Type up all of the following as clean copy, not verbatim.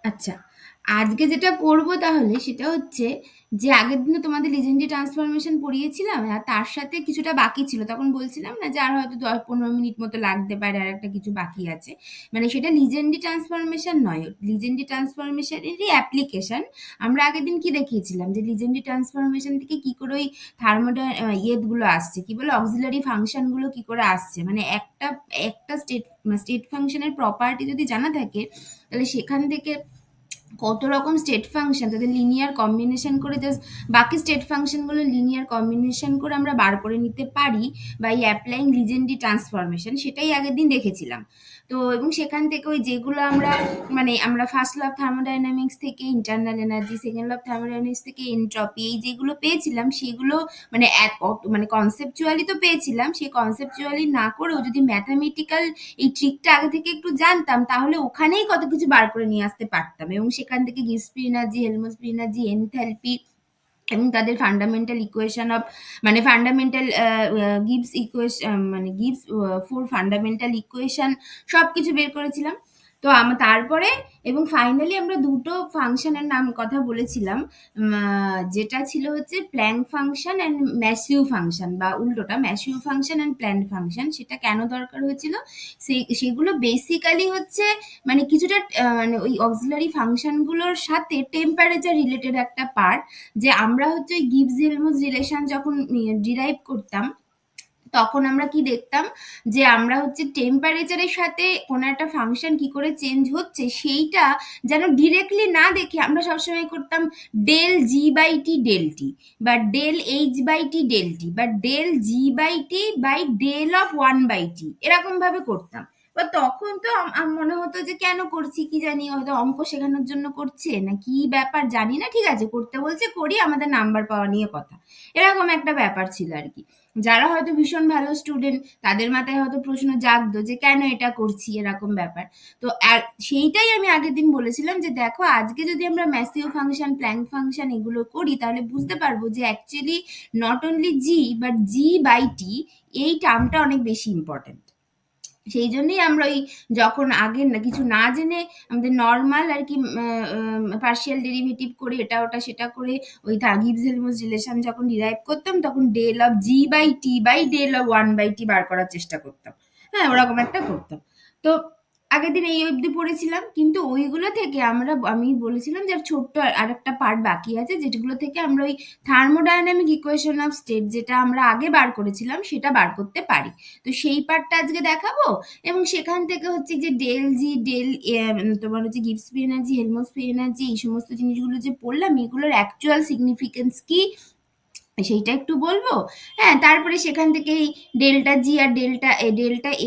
আচ্ছা, আজকে যেটা করব তাহলে সেটা হচ্ছে যে আগের দিনে তোমাদের লিজেন্ডারি ট্রান্সফরমেশন পড়িয়েছিলাম আর তার সাথে কিছুটা বাকি ছিল। তখন বলছিলাম না যে আর হয়তো 10-15 মিনিট মতো লাগতে পারে, আর একটা কিছু বাকি আছে। মানে সেটা লিজেন্ডারি ট্রান্সফরমেশন নয়, লিজেন্ডারি ট্রান্সফরমেশনেরই অ্যাপ্লিকেশন। আমরা আগের দিন কি দেখিয়েছিলাম যে লিজেন্ডারি ট্রান্সফরমেশন থেকে কি করে ওই ইয়েগুলো আসছে, কি বলে অক্সিলারি ফাংশনগুলো কি করে আসছে। মানে একটা একটা স্টেট ফাংশনের প্রপার্টি যদি জানা থাকে, তাহলে সেখান থেকে কত রকম স্টেট ফাংশন তাদের লিনিয়ার কম্বিনেশন করে জাস্ট বাকি স্টেট ফাংশনগুলো লিনিয়ার কম্বিনেশন করে আমরা বার করে নিতে পারি বা এই অ্যাপ্লাইং লিজেন্ডারি ট্রান্সফরমেশন, সেটাই আগের দিন দেখেছিলাম। তো এবং সেখান থেকে ওই যেগুলো আমরা মানে আমরা ফার্স্ট ল অফ থার্মোডাইনামিক্স থেকে internal energy, second law of thermodynamics থেকে এনট্রপি, এই যেগুলো পেয়েছিলাম সেগুলো মানে মানে কনসেপচুয়ালি তো পেয়েছিলাম, সেই কনসেপচুয়ালি না করেও যদি ম্যাথামেটিক্যাল এই ট্রিকটা আগে থেকে একটু জানতাম তাহলে ওখানেই কত কিছু বার করে নিয়ে আসতে পারতাম। এবং সেখান থেকে Gibbs free energy, Helmholtz free energy, enthalpy এবং তাদের ফান্ডামেন্টাল ইকুয়েশন অফ মানে ফান্ডামেন্টাল গিবস ইকুয়েশন মানে গিবস ফোর ফান্ডামেন্টাল ইকুয়েশন সব কিছু বের করেছিলাম। তো তারপরে এবং ফাইনালি আমরা দুটো ফাংশনের নাম কথা বলেছিলাম, যেটা ছিল হচ্ছে প্ল্যাঙ্ক ফাংশন অ্যান্ড ম্যাসিউ ফাংশন, বা উল্টোটা ম্যাসিউ ফাংশন অ্যান্ড প্ল্যাঙ্ক ফাংশন। সেটা কেন দরকার হয়েছিল, সেগুলো বেসিক্যালি হচ্ছে মানে কিছুটা মানে ওই অক্সিলারি ফাংশনগুলোর সাথে টেম্পারেচার রিলেটেড একটা পার্ট। যে আমরা হচ্ছে ওই গিবস হেলমস রিলেশন যখন ডিরাইভ করতাম তখন আমরা কি দেখতাম যে আমরা হচ্ছে টেম্পারেচারের সাথে কোনো একটা ফাংশন কি করে চেঞ্জ হচ্ছে সেইটা যেন ডিরেক্টলি না দেখে আমরা সবসময় করতাম del G by T del T, বা del H by T del T, বা del G by T by del of one by T, এরকম ভাবে করতাম। বা তখন তো মনে হতো যে কেন করছি কি জানি, হয়তো অঙ্ক শেখানোর জন্য করছে না কি ব্যাপার জানি না, ঠিক আছে করতে বলছে করি, আমাদের নাম্বার পাওয়া নিয়ে কথা, এরকম একটা ব্যাপার ছিল আর কি। যারা হয়তো ভীষণ ভালো স্টুডেন্ট তাদের মাথায় হয়তো প্রশ্ন জাগতো যে কেন এটা করছি, এরকম ব্যাপার। তো আর সেইটাই আমি আগের দিন বলেছিলাম যে দেখো আজকে যদি আমরা ম্যাসিভ ফাংশন, প্ল্যাঙ্ক ফাংশন এগুলো করি তাহলে বুঝতে পারবো যে actually not only G but G by T, এই টার্মটা অনেক বেশি ইম্পর্টেন্ট। সেই জন্যই আমরা ওই যখন আগে না কিছু না জেনে আমাদের নর্মাল আর কি পার্শিয়াল ডেরিভেটিভ করে এটা ওটা সেটা করে ওই গিবস হেলমস রিলেশন যখন ডিরাইভ করতাম তখন del of G by T by del of one by T বার করার চেষ্টা করতাম। হ্যাঁ, ওরকম একটা করতাম। তো আগের দিন এই অবধি পড়েছিলাম, কিন্তু ওইগুলো থেকে আমি বলেছিলাম যে ছোট্ট আর একটা পার্ট বাকি আছে যেগুলো থেকে আমরা ওই থার্মোডাইনামিক ইকুয়েশন অফ স্টেট যেটা আমরা আগে বার করেছিলাম সেটা বার করতে পারি। তো সেই পার্টটা আজকে দেখাবো। এবং সেখান থেকে হচ্ছে যে ডেল জি ডেল তোমার হচ্ছে Gibbs free energy, Helmholtz free energy, এই সমস্ত জিনিসগুলো যে পড়লাম এগুলোর অ্যাকচুয়াল সিগনিফিকেন্স কি সেইটা একটু বলবো। হ্যাঁ, তারপরে সেখান থেকে এই ডেল্টা জি আর delta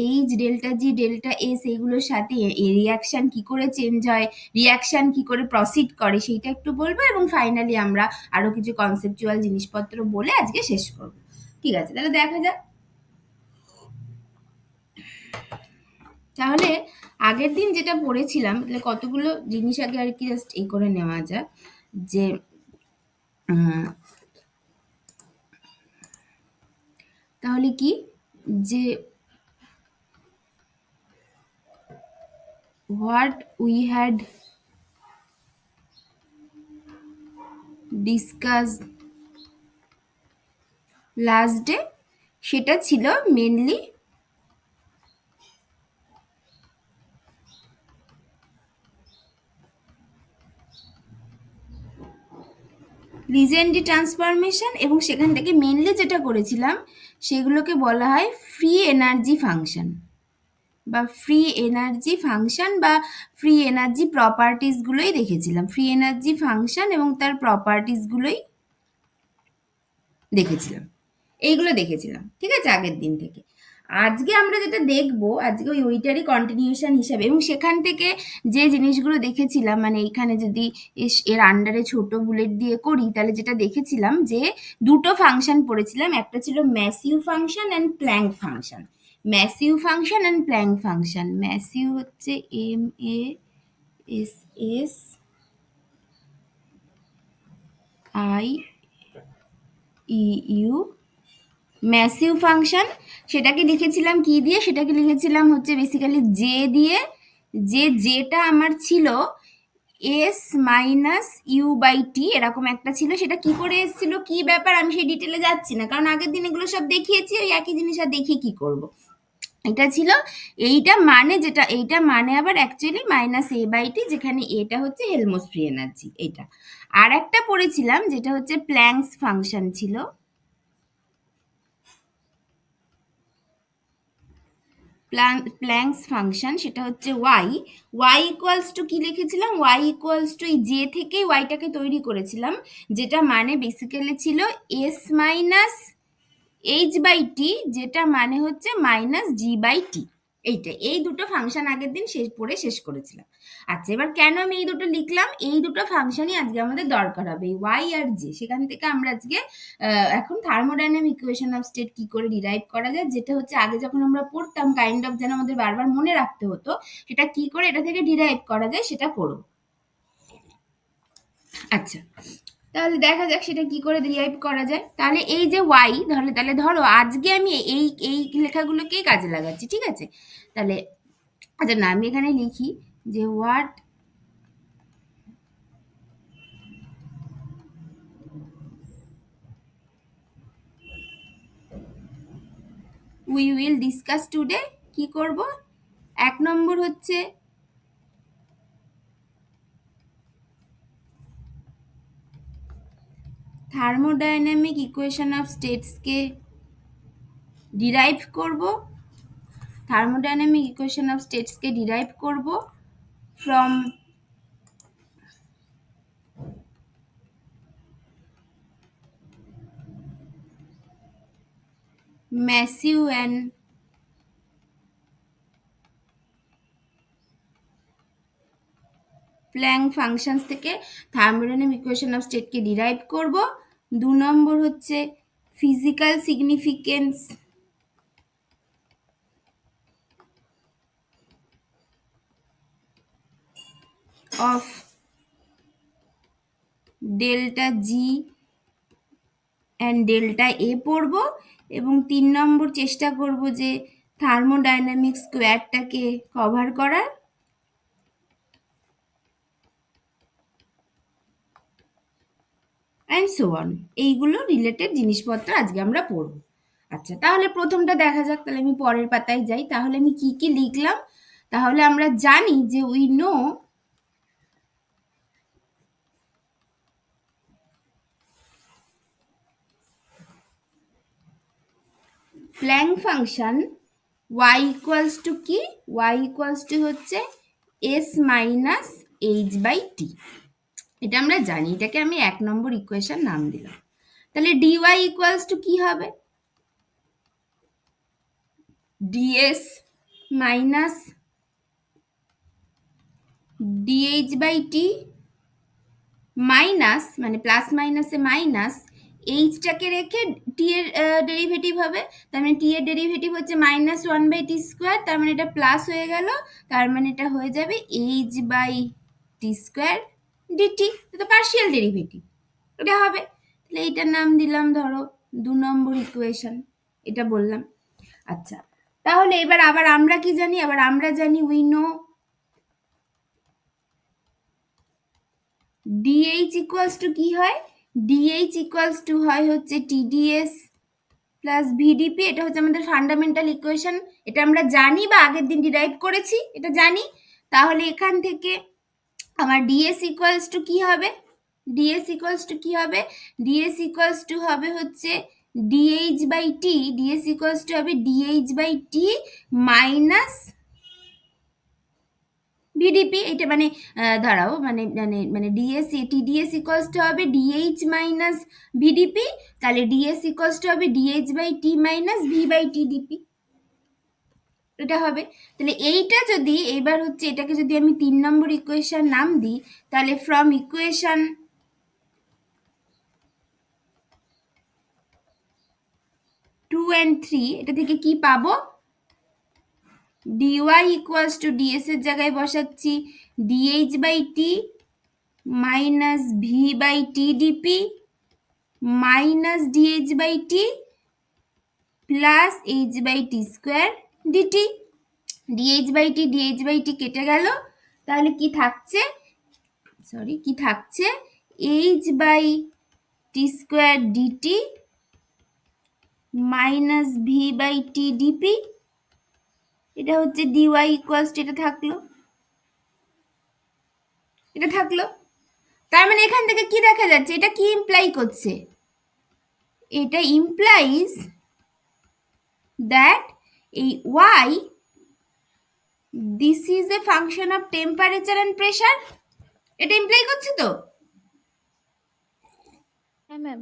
H, delta G, delta S এইগুলোর সাথে রিয়াকশন কি করে চেঞ্জ হয়, রিয়াকশন কি করে প্রসিড করে সেইটা একটু বলবো। এবং ফাইনালি আমরা আরো কিছু কনসেপচুয়াল জিনিসপত্র বলে আজকে শেষ করব। ঠিক আছে, তাহলে দেখা যাক। তাহলে আগের দিন যেটা পড়েছিলাম তাহলে কতগুলো জিনিস আগে আর কি জাস্ট এই করে নেওয়া যাক যে তাহলে কি যে what we had discussed last day সেটা ছিল মেনলি লিজেন্ডারি ট্রান্সফরমেশন, এবং সেখান থেকে মেনলি যেটা করেছিলাম সেগুলোকে বলা হয় ফ্রি এনার্জি ফাংশন বা ফ্রি এনার্জি ফাংশন বা ফ্রি এনার্জি প্রপার্টিসগুলোই দেখেছিলাম। ফ্রি এনার্জি ফাংশন এবং তার প্রপার্টিসগুলোই দেখেছিলাম, এইগুলো দেখেছিলাম। ঠিক আছে, আগের দিন থেকে। আজকে আমরা যেটা দেখব আজকে ওইটারই কন্টিনিউশন হিসাবে, এবং সেখান থেকে যে জিনিসগুলো দেখেছিলাম মানে এইখানে যদি এর আন্ডারে ছোট বুলেট দিয়ে করি তাহলে যেটা দেখেছিলাম যে দুটো ফাংশন পড়েছিলাম, একটা ছিল Massieu function and Planck function. Massieu function and Planck function, Massieu হচ্ছে MASSIEU, ম্যাসিভ ফাংশন। সেটাকে লিখেছিলাম কি দিয়ে, সেটাকে লিখেছিলাম হচ্ছে বেসিক্যালি জে দিয়ে। যে জেটা আমার ছিল S minus you by T এরকম একটা ছিল, সেটা কি করে এসেছিল কি ব্যাপার আমি সেই ডিটেলে যাচ্ছি না, কারণ আগের দিন এগুলো সব দেখিয়েছি, ওই একই জিনিস আর দেখি কি করব। এটা ছিল, এইটা মানে যেটা, এইটা মানে আবার অ্যাকচুয়ালি মাইনাস এ বাই টি, যেখানে এটা হচ্ছে হেলমস ফ্রি এনার্জি। এটা আর একটা পড়েছিলাম যেটা হচ্ছে প্ল্যাঙ্কস ফাংশন ছিল, প্ল্যাঙ্কস ফাংশন, সেটা হচ্ছে ওয়াই ইকুয়ালস টু কি লিখেছিলাম, ওয়াই ইকুয়ালস টু এই জে থেকে ওয়াইটাকে তৈরি করেছিলাম, যেটা মানে বেসিক্যালি ছিল এস মাইনাস এইচ বাই টি, যেটা মানে হচ্ছে মাইনাস জি বাই টি। এইটা, এই দুটো ফাংশন আগের দিন পড়ে শেষ করেছিলাম। আচ্ছা, এবার কেন আমি এই দুটো লিখলাম, এই দুটো ফাংশনই আজকে আমাদের দরকার হবে, ওয়াই আর জে। সেখান থেকে আমরা আজকে এখন থার্মোডাইনামিক ইকুয়েশন অফ স্টেট কি করে ডিরাইভ করা যায়, যেটা হচ্ছে আগে যখন আমরা পড়তাম কাইন্ড অফ যেন আমাদের বারবার মনে রাখতে হতো, সেটা কি করে এটা থেকে ডিরাইভ করা যায় সেটা করব। আচ্ছা, তাহলে দেখা যাক সেটা কি করে ডিরাইভ করা যায়। তাহলে এই যে ওয়াই, তাহলে ধরো আজকে আমি এই এই লেখাগুলোকেই কাজে লাগাচ্ছি, ঠিক আছে? তাহলে আচ্ছা না, আমি এখানে লিখি যে what we will discuss today. কি করব? 1 নম্বর হচ্ছে থার্মোডাইনামিক ইকুয়েশন অফ স্টেটসকে ডিরাইভ করব, থার্মোডাইনামিক ইকুয়েশন অফ স্টেটসকে ডিরাইভ করব ফ্রম ম্যাসিউ অ্যান্ড প্ল্যাঙ্ক ফাংশনস থেকে থার্মোডাইনামিক ইকুয়েশন অফ স্টেটকে ডিরাইভ করব। 2 নম্বর হচ্ছে physical significance of delta G and delta এ পড়ব, এবং 3 নম্বর চেষ্টা করব যে থার্মোডাইনামিক স্কোয়ারটাকে কভার করার। অ্যান্ড সো অন, এইগুলো রিলেটেড জিনিসপত্র আজকে আমরা পড়ব। আচ্ছা, তাহলে প্রথমটা দেখা যাক। তাহলে আমি পরের পাতায় যাই। তাহলে আমি কি কি লিখলাম? তাহলে আমরা জানি যে we know Planck function y equals to কি, y ইকুয়ালস টু হচ্ছে s minus H by T. এটা আমরা জানি, এটাকে আমি 1 নম্বর ইকুয়েশন নাম দিলাম। তাহলে dy ইকুয়ালস টু কি হবে, ds minus dh by T minus, মানে প্লাস মাইনাসে মাইনাস, এইচটাকে রেখে টি এর ডেরিভেটিভ হবে, তার মানে টি এর ডেরিভেটিভ হচ্ছে মাইনাস 1 বাই টি স্কোয়ার, তার মানে এটা প্লাস হয়ে গেল, তার মানে এটা হয়ে যাবে H by T square DT, এটা পার্শিয়াল ডেরিভেটিভ, এটা হবে। তাহলে এইটার নাম দিলাম ধরো 2 নম্বর ইকুয়েশন, এটা বললাম। আচ্ছা, তাহলে এবার আবার আমরা কি জানি, আবার আমরা জানি we no DH equals to কি হয়, ডিএইচ ইকুয়ালস টু হয় হচ্ছে টিডিএস প্লাস ভিডিপি। এটা হচ্ছে আমাদের ফান্ডামেন্টাল ইকুয়েশন, এটা আমরা জানি বা আগের দিন ডিরাইভ করেছি, এটা জানি। তাহলে এখান থেকে আমার ডিএস ইকুয়ালস টু কি হবে, ডিএস ইকুয়ালস টু কি হবে, ডিএস ইকুয়ালস টু হবে হচ্ছে DH by T, DS equals to হবে DH by T minus VDP. এটা মানে দাঁড়াও, মানে মানে মানে ডিএস টিডিএস ইকুয়ালস টু হবে ডিএইচ মাইনাস ভিডিপি, তাহলে ডিএস ইকুয়ালস টু হবে DH by T minus V by TDP, এটা হবে। তাহলে এইটা যদি এইবার হচ্ছে এটাকে যদি আমি 3 নম্বর ইকুয়েশন নাম দিই, তাহলে ফ্রম ইকুয়েশন 2 and 3 এটা থেকে কি পাবো, dy ইকুয়ালস টু ডিএস এর জায়গায় বসাচ্ছি DH by T minus V by T DP minus DH by T plus H by T square DT. DH by T কেটে গেল, তাহলে কি থাকছে, সরি কি থাকছে, h/t² dt minus v/t dp, এটা হচ্ছে dy ইকুয়ালস এটা থাকলো, এটা থাকলো। তার মানে এখান থেকে কি দেখা যাচ্ছে, এটা কি ইমপ্লাই করছে, এটা ইমপ্লাইজ দ্যাট এই y this is a function of temperature and pressure, এটা ইমপ্লাই করছে তো। হ্যাঁ ma'am.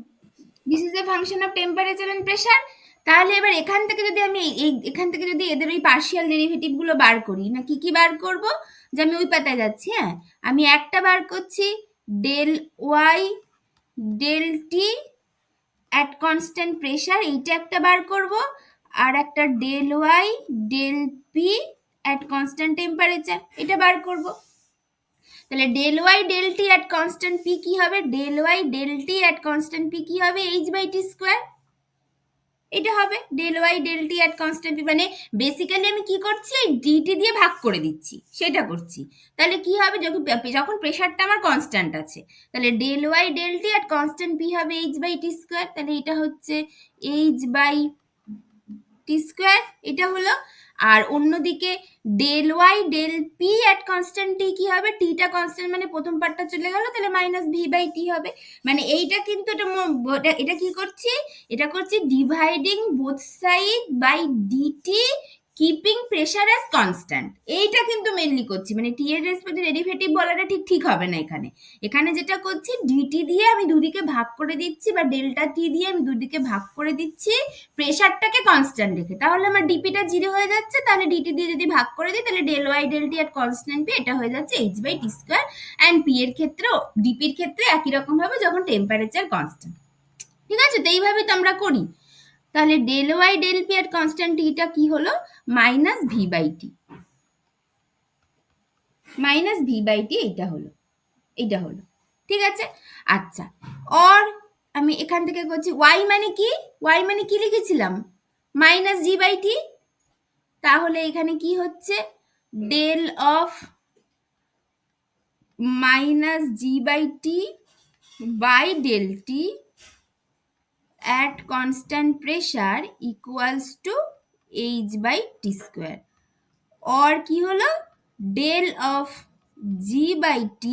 This is a function of temperature and pressure. তাহলে এবার এখান থেকে যদি আমি এখান থেকে যদি এদের ওই পার্শিয়াল ডেরিভেটিভ গুলো বার করি, না কি কি বার করব, যে আমি ওই পাতায় যাচ্ছি, হ্যাঁ আমি একটা বার করছি del Y del T at constant pressure, এইটা একটা বার করব, আর একটা del Y del P at constant temperature, এটা বার করব। তাহলে del Y del T at constant P কি হবে, del Y del T at constant P কি হবে, h/t², এটা হবে del Y del T at constant P. মানে বেসিক্যালি আমি কি করছি, এই ডিটি দিয়ে ভাগ করে দিচ্ছি, সেটা করছি। তাহলে কি হবে, যখন প্রেশারটা আমার কনস্ট্যান্ট আছে, তাহলে del Y del T at constant P হবে h/t², তাহলে এটা হচ্ছে h/t², এটা হলো। আর অন্যদিকে del Y del P at constant T কি হবে, টিটা কনস্ট্যান্ট মানে প্রথম পার্টটা চলে গেল, তাহলে মাইনাস v/t হবে। মানে এইটা কিন্তু এটা কি করছি, এটা করছি dividing both side by dt keeping pressure as constant, এইটা কিন্তু মেনলি করছি। মানে টি এর রেসপেক্টে ডেরিভেটিভ বলাটা ঠিক হবে না এখানে। এখানে যেটা করছি, ডিটি দিয়ে আমি দুদিকে ভাগ করে দিচ্ছি, বা ডেল্টা টি দিয়ে আমি দুদিকে ভাগ করে দিচ্ছি প্রেশারটাকে কনস্ট্যান্ট রেখে, তাহলে আমার ডিপিটা 0 হয়ে যাচ্ছে। তাহলে ডিটি দিয়ে যদি ভাগ করে দিই, তাহলে del Y del T at constant P, এটা হয়ে যাচ্ছে h/t²। অ্যান্ড পি এর ক্ষেত্রেও, ডিপির ক্ষেত্রে একই রকম হবে যখন টেম্পারেচার কনস্ট্যান্ট। ঠিক আছে, তো এইভাবেই তো আমরা করি। তাহলে del Y del P at constant টিটা কি হলো, মাইনাস v/t, মাইনাস v/t, এইটা হলো, এইটা হলো। ঠিক আছে, আচ্ছা। অর আমি এখান থেকে করছি y মানে কি, y মানে কি লিখেছিলাম, মাইনাস g/t। তাহলে এখানে কি হচ্ছে, del of minus g/t by del T at constant pressure equals to h/t², or কি হলো, del of g/t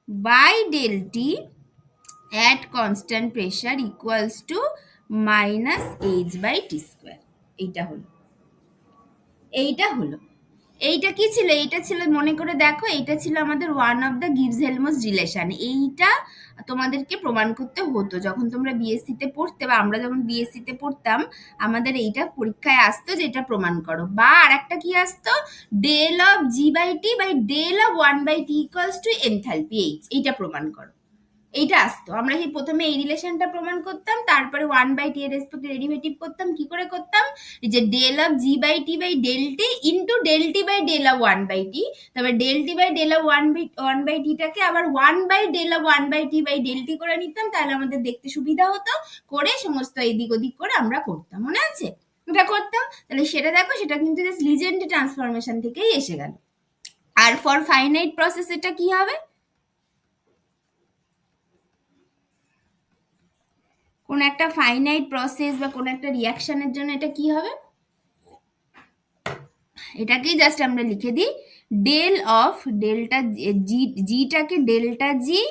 by del T at constant pressure equals to minus h/t², এইটা হলো, এইটা হলো। এইটা কি ছিল, এইটা ছিল, মনে করে দেখো, এইটা ছিল আমাদের ওয়ান অফ দ্য গিভস হেলমস রিলেশন। এইটা তোমাদেরকে প্রমাণ করতে হতো যখন তোমরা বিএসসি তে পড়তে, বা আমরা যখন বিএসসি তে পড়তাম, আমাদের এইটা পরীক্ষায় আসতো যে এটা প্রমাণ করো। বা আর একটা কি আসতো, del of g/t by del of 1/t equals to enthalpy h, এইটা প্রমাণ করো, এইটা আসতো। আমরা সেই প্রথমে এই রিলেশনটা প্রমাণ করতাম, তারপরে 1/t এর রেসপেক্টে ডেরিভেটিভ করতাম। কি করে করতাম, যে del of g/t by del T into del T by del of 1/t, তারপর del T by del of 1/t টাকে আবার 1/ডেল of 1/t by del T করে নিতাম, তাহলে আমাদের দেখতে সুবিধা হতো, করে সমস্ত এদিক ওদিক করে আমরা করতাম, মনে আছে এটা করতাম। তাহলে সেটা দেখো, সেটা কিন্তু জাস্ট লিজেন্ডি ট্রান্সফরমেশন থেকেই এসে গেল। আর ফর ফাইনাইট প্রসেস এটা কি হবে, কোন একটা ফাইনাইট প্রসেস বা কোন একটা রিয়াকশনের জন্য এটা কি হবে, এটাকেই জাস্ট আমরা লিখে দিই ডেল অফ ডেল্টা জিটাকে delta G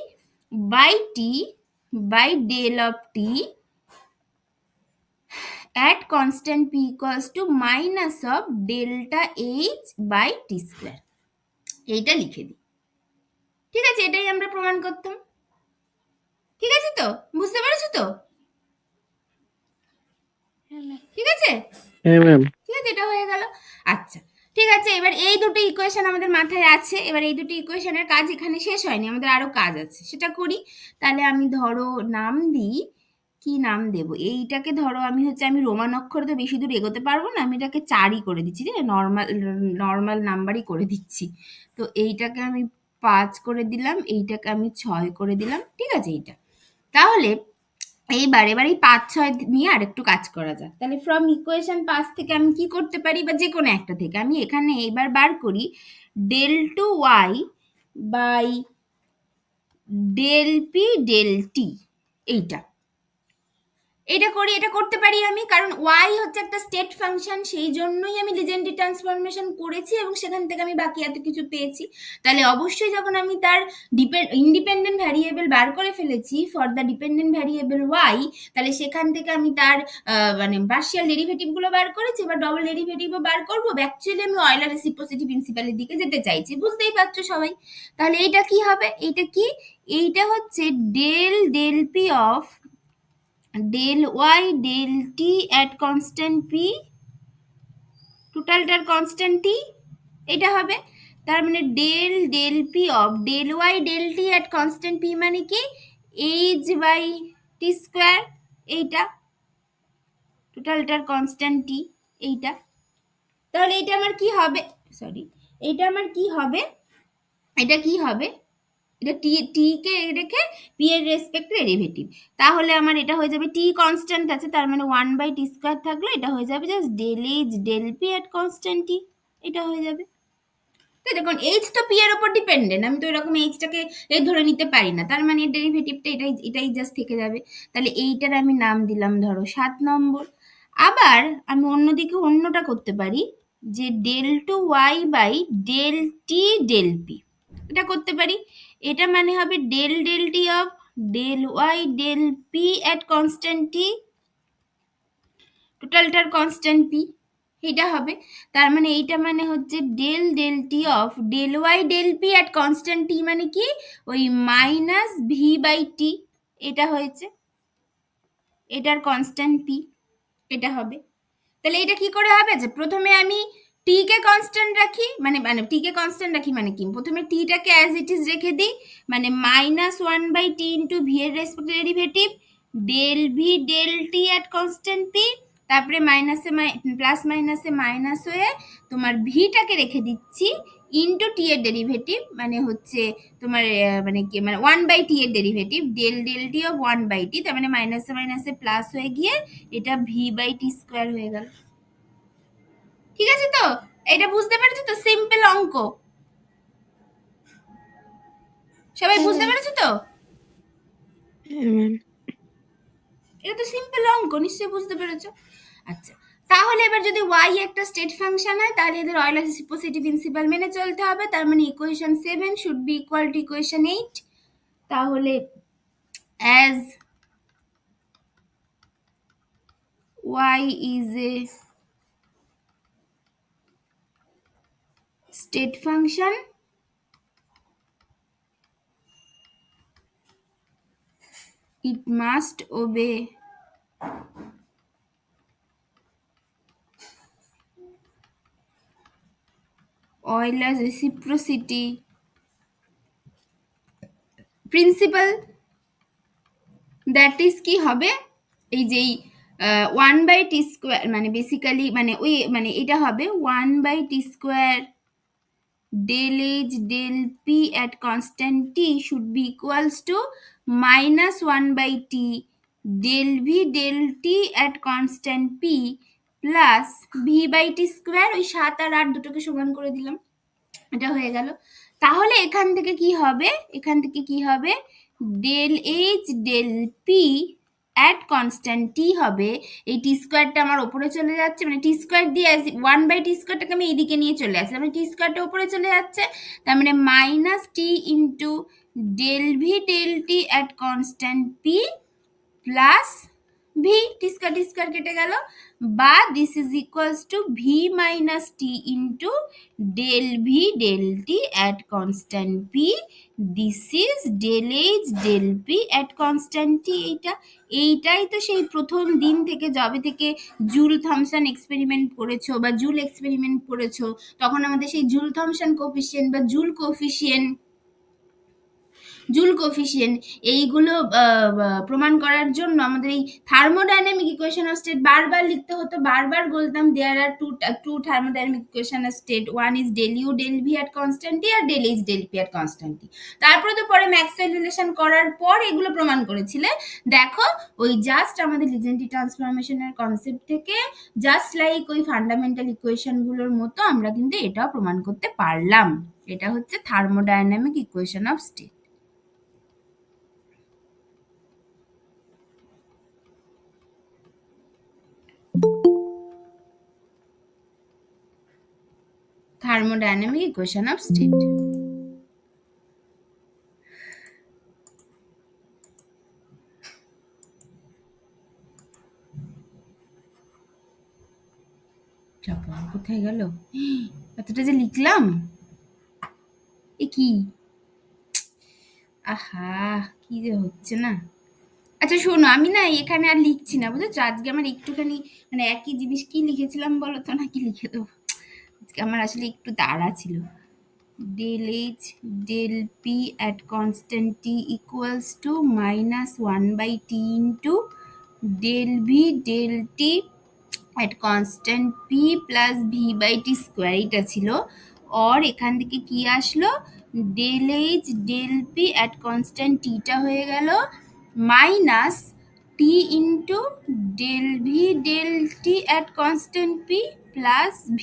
by T by del of T at constant p equals to minus of delta h by t², এইটা লিখে দিই। ঠিক আছে, এটাই আমরা প্রমাণ করতাম। ঠিক আছে, তো বুঝতে পেরেছো তো, ঠিক আছে, হ্যাঁ ম্যাম। ঠিক আছে, এটা হয়ে গেল। আচ্ছা, ঠিক আছে, এবার এই দুটো ইকুয়েশন আমাদের মাথায় আছে। এবার এই দুটো ইকুয়েশনের কাজ এখানে শেষ হয়নি, আমাদের আরো কাজ আছে, সেটা করি। তাহলে আমি ধরো নাম দিই, কি নাম দেব, এইটাকে ধরো আমি আমি রোমান অক্ষরে তো বেশি দূর এগোতে পারবো না, আমি এটাকে 4ই করে দিচ্ছি, নর্মাল নর্মাল নাম্বারই করে দিচ্ছি। তো এইটাকে আমি 5 করে দিলাম, এইটাকে আমি 6 করে দিলাম। ঠিক আছে, এইটা তাহলে এইবার এই 5-6 নিয়ে আরেকটু কাজ করা যাক। তাহলে ফ্রম ইকুয়েশন 5 থেকে আমি কি করতে পারি, বা যে কোনো একটা থেকে আমি এখানে এইবার বার করি del two Y by del P del t, এইটা এটা করি, এটা করতে পারি আমি, কারণ ওয়াই হচ্ছে একটা স্টেট ফাংশন, সেই জন্যই আমি লিজেন্ড্রি ট্রান্সফরমেশন করেছি এবং সেখান থেকে আমি বাকি এত কিছু পেয়েছি। তাহলে অবশ্যই যখন আমি তার ইন্ডিপেন্ডেন্ট ভ্যারিয়েবল বার করে ফেলেছি for the dependent variable y, তাহলে সেখান থেকে আমি তার মানে পার্শিয়াল ডেরিভেটিভ গুলো বার করেছি বা ডবল ডেরিভেটিভও বার করবো। অ্যাকচুয়ালি আমি অয়লার রেসিপ্রোসিটি প্রিন্সিপালের দিকে যেতে চাইছি, বুঝতেই পারছো সবাই। তাহলে এইটা কি হবে, এইটা কি, এইটা হচ্ছে del del P of del Y del T at constant P, টোটালটার কনস্ট্যান্ট টি, এটা হবে। তার মানে del del P of del Y del T at constant P মানে কি এইচ বাই টি স্কোয়ার, এইটা টোটালটার কনস্ট্যান্ট টি, এইটা। তাহলে এটা আমার কি হবে, সরি, এটা আমার কি হবে, এটা কি হবে, এটা টি কে রেখে পি এর রেসপেক্টে ডেরিভেটিভ। তাহলে আমার এটা হয়ে যাবে টি কনস্ট্যান্ট আছে, তার মানে 1/t² থাকলো, এটা হয়ে যাবে just del H del P at constant T, এটা হয়ে যাবে। তো দেখুন এইচ তো পি এর উপর ডিপেন্ডেন্ট, আমি তো এরকম এইচটাকে এই ধরে নিতে পারি না, তার মানে ডেরিভেটিভটা এটাই জাস্ট থেকে যাবে। তাহলে এইটার আমি নাম দিলাম ধরো 7 নম্বর। আবার আমি অন্যদিকে অন্যটা করতে পারি, যে del two Y by del T del P, এটা করতে পারি। এটা মানে হবে del del T of del Y del P at constant T, টোটালটার কনস্ট্যান্ট পি, এটা হবে। তার মানে এইটা মানে হচ্ছে del del T of del Y del P at constant T মানে কি ওই মাইনাস ভি বাই টি, এটা হয়েছে, এটার কনস্ট্যান্ট পি, এটা হবে। তাহলে এটা কি করে হবে, যে প্রথমে আমি টি কে কনস্ট্যান্ট রাখি, মানে টি কে কনস্ট্যান্ট রাখি মানে কি, প্রথমে টিটাকে অ্যাজ ইট ইজ রেখে দিই, মানে -1/t ইন্টু ভি এর রেসপেক্টে derivative del V del T at constant P, তারপরে মাইনাসে প্লাস মাইনাসে মাইনাস হয়ে তোমার ভিটাকে রেখে দিচ্ছি ইন্টু টি এর ডেরিভেটিভ, মানে হচ্ছে তোমার মানে কি, মানে 1/t এর derivative del del T of 1/t, তার মানে মাইনাসে মাইনাসে প্লাস হয়ে গিয়ে এটা v/t² হয়ে গেল। ঠিক আছে, তো এটা বুঝতে পেরেছো তো, সিম্পল অঙ্ক, সবাই বুঝতে পেরেছো তো? এটা তো সিম্পল অঙ্ক, নিশ্চয়ই বুঝতে পেরেছো। আচ্ছা, তাহলে এবার যদি ওয়াই একটা স্টেট ফাংশন হয়, তাহলে এদের অয়লার রেসিপ্রোসিটি প্রিন্সিপাল মেনে চলতে হবে, তার মানে equation 7 should be equal to equation 8। তাহলে as y is a state function, it must obey Euler's reciprocity principle. That is কি হবে, এই যে 1/t², মানে বেসিক্যালি মানে ওই মানে এটা হবে 1/t² del h del p at constant t should be equals to -1/t del v del t at constant p plus v/t², ওই 7 আর 8 দুটোকে সমান করে দিলাম, এটা হয়ে গেল। তাহলে এখান থেকে কি হবে, এখান থেকে কি হবে del H del P at constant T হবে, এই টি স্কোয়ারটা আমার ওপরে চলে যাচ্ছে, মানে টি স্কোয়ার দিয়ে 1/t²টাকে আমি এইদিকে নিয়ে চলে আসছি, মানে টি স্কোয়ারটা ওপরে চলে যাচ্ছে, তার মানে minus T into del V del T at constant P plus V, T square কেটে গেল, বা this is equals to V minus T into del V del T at constant P, this is del H del P at constant T. এইটাই তো সেই প্রথম দিন থেকে, যবে থেকে জুল থমসন এক্সপেরিমেন্ট করেছো বা জুল এক্সপেরিমেন্ট করেছো, তখন আমাদের সেই জুল থমসন কোফিসিয়েন্ট বা জুল কোফিসিয়েন্ট এইগুলো প্রমাণ করার জন্য আমাদের এই থার্মোডাইনামিক ইকুয়েশন অফ স্টেট বারবার লিখতে হতো, বারবার বলতাম there are two thermodynamic equation of state, one is del you del V at constant T আর del H del P at constant T. তারপরে তো পরে ম্যাক্সওয়েল রিলেশন করার পর এগুলো প্রমাণ করেছিলে। দেখো ওই জাস্ট আমাদের লিজেন্ড্রি ট্রান্সফরমেশনের কনসেপ্ট থেকে জাস্ট লাইক ওই ফান্ডামেন্টাল ইকুয়েশনগুলোর মতো আমরা কিন্তু এটাও প্রমাণ করতে পারলাম। এটা হচ্ছে thermodynamic equation of state. thermodynamic equation of state. কোথায় গেল? এতটা যে লিখলাম, এ কি? আহা, কি যে হচ্ছে না। আচ্ছা শোনো, আমি না এখানে আর লিখছি না, বুঝেছো? আজকে আমার একটুখানি মানে একই জিনিস কি লিখেছিলাম বলো তো, নাকি লিখে দেবো? আজকে আমার আসলে একটু তাড়া ছিল। del H del P at constant T equals to minus 1 by T into del V del T at constant P plus V by T square, এটা ছিল। और এখান থেকে কি আসলো? del H del P at constant T টা হয়ে গেল minus T into del V del T at constant P plus V,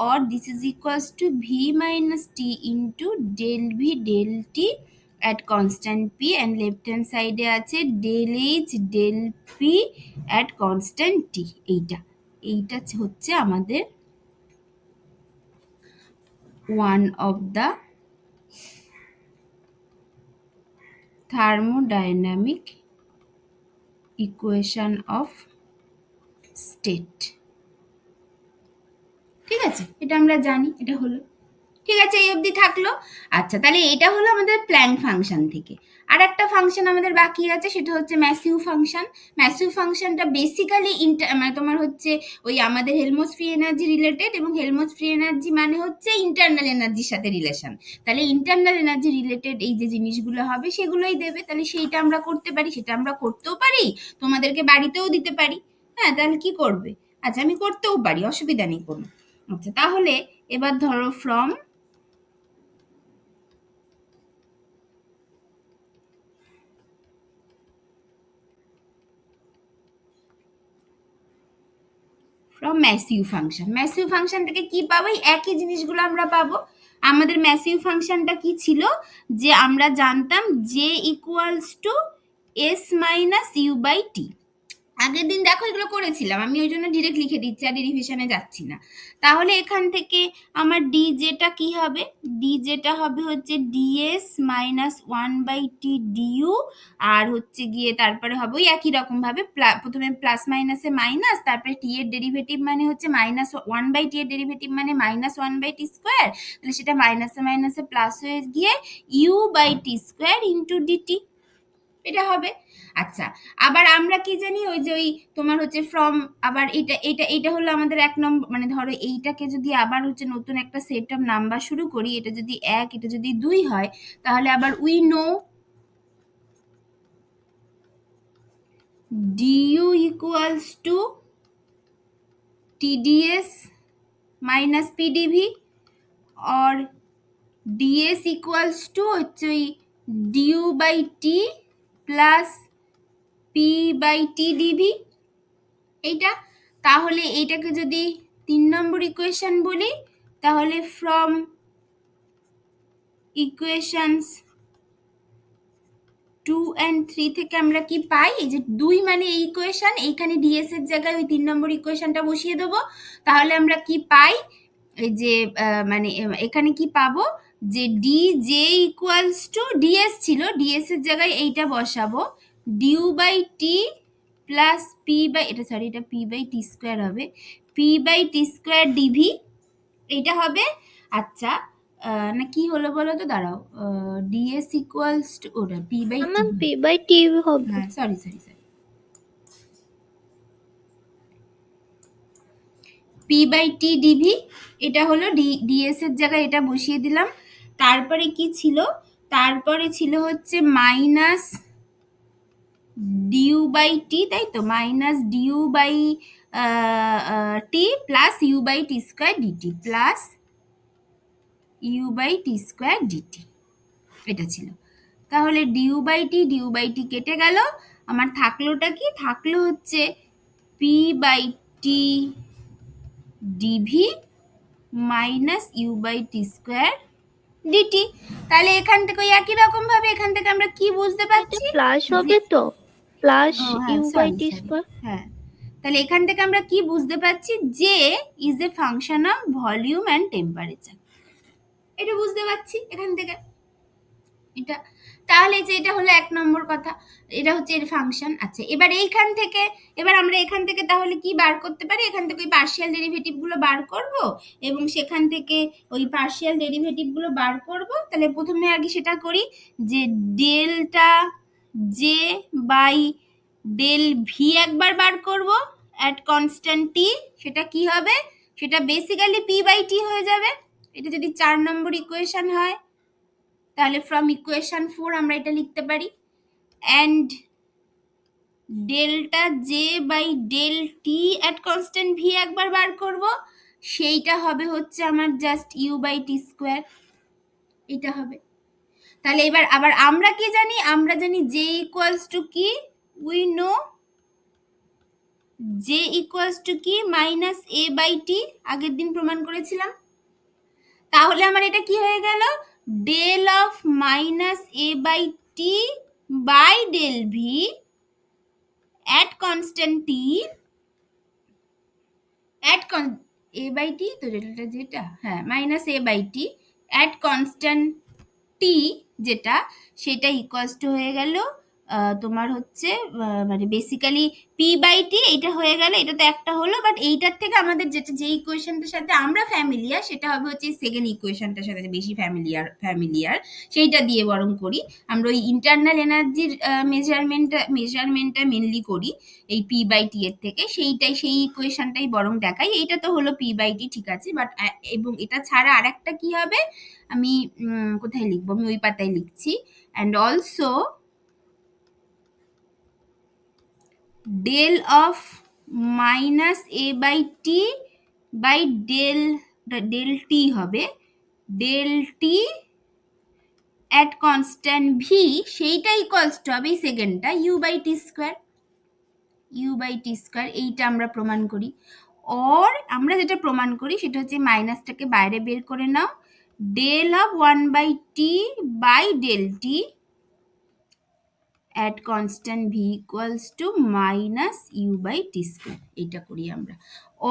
or this is equals to V minus T into del V del T at constant P, and left hand side এ আছে del H del P at constant T। এইটা হচ্ছে আমাদের one of the thermodynamic equation of state। ঠিক আছে, এটা আমরা জানি, এটা হলো। ঠিক আছে, এই অবধি থাকলো। আচ্ছা, তাহলে এটা হলো আমাদের প্ল্যাঙ্ক ফাংশন থেকে। আর একটা ফাংশন আমাদের বাকি আছে, সেটা হচ্ছে ম্যাসিউ ফাংশন। ম্যাসিউ ফাংশনটা বেসিক্যালি মানে তোমার হচ্ছে ওই আমাদের হেলমস ফ্রি এনার্জি রিলেটেড, এবং হেলমস ফ্রি এনার্জি মানে হচ্ছে ইন্টারনাল এনার্জির সাথে রিলেশন। তাহলে ইন্টারনাল এনার্জি রিলেটেড এই যে জিনিসগুলো হবে সেগুলোই দেবে। তাহলে সেইটা আমরা করতে পারি, সেটা আমরা করতেও পারি, তোমাদেরকে বাড়িতেও দিতে পারি। হ্যাঁ, তাহলে কি করবে? আচ্ছা, আমি করতেও পারি, অসুবিধা নেই কোনো। আচ্ছা, তাহলে এবার ধরো from massive function. Massive function থেকে কি পাবো? একই জিনিসগুলো আমরা পাবো। আমাদের ম্যাসিভ ফাংশনটা কি ছিল? যে আমরা জানতাম J equals to S minus you by T. আগের দিন দেখো এগুলো করেছিলাম আমি, ওই জন্য ডিরেক্ট লিখে দিচ্ছি, আর ডেরিভেশনে যাচ্ছি না। তাহলে এখান থেকে আমার ডি যেটা কি হবে? ডি যেটা হবে হচ্ছে DS minus one by T DU, আর হচ্ছে গিয়ে তারপরে হবে ওই একই রকম ভাবে প্রথমে প্লাস মাইনাসে মাইনাস, তারপরে টি এর ডেরিভেটিভ মানে হচ্ছে মাইনাস ওয়ান বাই টি এর ডেরিভেটিভ মানে minus one by T square, তাহলে সেটা মাইনাসে মাইনাসে প্লাস হয়ে গিয়ে u by T square into dt, এটা হবে। আচ্ছা, আবার আমরা কি জানি? ওই যে ওই তোমার হচ্ছে ফ্রম, আবার এটা হলো আমাদের এক নম্বর, মানে ধরো এইটাকে যদি আবার হচ্ছে নতুন একটা সেট অফ নাম্বার শুরু করি, এটা যদি এক, এটা যদি দুই হয়, তাহলে আবার we know du equals to tds minus pdv, or ds equals to হচ্ছে ওই du by t plus p by t dv, এইটা। তাহলে এইটাকে যদি 3 নম্বর ইকুয়েশন বলি, তাহলে ফ্রম ইকুয়েশনস 2 and 3 থেকে আমরা কি পাই? এই যে 2 মানে এই ইকুয়েশন, এইখানে ডিএস এর জায়গায় ওই 3 নম্বর ইকুয়েশনটা বসিয়ে দেবো। তাহলে আমরা কি পাই? এই যে মানে এখানে কি পাবো? যে d j equals to ds ছিল, ডিএস এর জায়গায় এইটা বসাবো, du by T plus p by, এটা সরি, এটা পি বাই টি স্কোয়ার হবে, p by T square dv, এইটা হবে। আচ্ছা, না কি হলো বলো তো, দাঁড়াও, ডিএস ইকুয়ালস টু ওটা p by p by t হবে। হ্যাঁ, sorry, p by t dv, এটা হলো ডিএস এর জায়গায় এটা বসিয়ে দিলাম। তারপরে কি ছিল? তারপরে ছিল হচ্ছে মাইনাস ডিউ বাই টি, তাই তো, minus du by T plus u by T square dt, plus u by T square DT, এটা ছিল। তাহলে ডিউ বাই টি কেটে গেল, আমার থাকলোটা কি? থাকলো হচ্ছে p by t dv minus you by T square dt. তাহলে এখান থেকে ওই একই রকম ভাবে এখান থেকে আমরা কি বুঝতে পারছি? প্লাস হবে তো, প্লাস হ্যাঁ, ইউ বাই টি স্কোয়ার। হ্যাঁ, তাহলে এখান থেকে আমরা কি বুঝতে পারছি, যে is a function of volume and temperature, এটা বুঝতে পারছি এখান থেকে এটা। তাহলে যে এটা হলো 1 নম্বর কথা, এটা হচ্ছে এর ফাংশন। আচ্ছা, এবার এইখান থেকে, এবার আমরা এখান থেকে তাহলে কি বার করতে পারি, এখান থেকে ওই পার্শিয়াল ডেরিভেটিভ গুলো বার করব, এবং সেখান থেকে ওই পার্শিয়াল ডেরিভেটিভ গুলো বার করব। তাহলে প্রথমে আগে সেটা করি, যে delta j by del v একবার বার করব অ্যাট কনস্ট্যান্ট টি, সেটা কি হবে, সেটা বেসিক্যালি পি বাই টি হয়ে যাবে। এটা যদি 4 নম্বর ইকুয়েশন হয়, তাহলে ফ্রম ইকুয়েশন 4 আমরা এটা লিখতে পারি, and delta j by del T at constant v একবার বার করব, সেইটা হবে হচ্ছে আমার just u by T square, এটা হবে। তাহলে এবার আবার আমরা কি জানি, আমরা জানি জে ইকুয়ালস টু কি, we know J equals to কি মাইনাস এ বাই টি, আগের দিন প্রমাণ করেছিলাম। তাহলে আমার এটা কি হয়ে গেল, del of minus A by T by del v at constant t at a by t, তো যেটা হ্যাঁ minus a by t at constant t যেটা, সেটা ইকুয়ালস টু হয়ে গেল তোমার হচ্ছে মানে বেসিক্যালি পি বাই টি, এটা হয়ে গেল, এটা তো একটা হলো, বাট এইটার থেকে আমাদের যেটা যে ইকুয়েশনটার সাথে আমরা ফ্যামিলিয়ার, সেটা হবে হচ্ছে সেকেন্ড ইকুয়েশনটার সাথে বেশি ফ্যামিলিয়ার, সেইটা দিয়ে বরং করি। আমরা ওই ইন্টারনাল এনার্জির মেজারমেন্টটা মেনলি করি এই পি বাই টি এর থেকে, সেইটাই সেই ইকুয়েশনটাই বরং দেখাই। এইটা তো হলো পি বাই টি, ঠিক আছে, বাট এবং এটা ছাড়া আর একটা কি হবে, আমি কোথায় লিখবো, আমি ওই পাতায় লিখছি, and also del of minus A by T by del টি হবে, del T at constant V, সেইটা ইকুয়ালস টু হবে এই সেকেন্ডটা U by T square, U by T square, এইটা আমরা প্রমাণ করি। অর আমরা যেটা প্রমাণ করি সেটা হচ্ছে মাইনাসটাকে বাইরে বের করে নাও, del of 1/t by del T at constant v equals to minus u by t square, এইটা করি আমরা।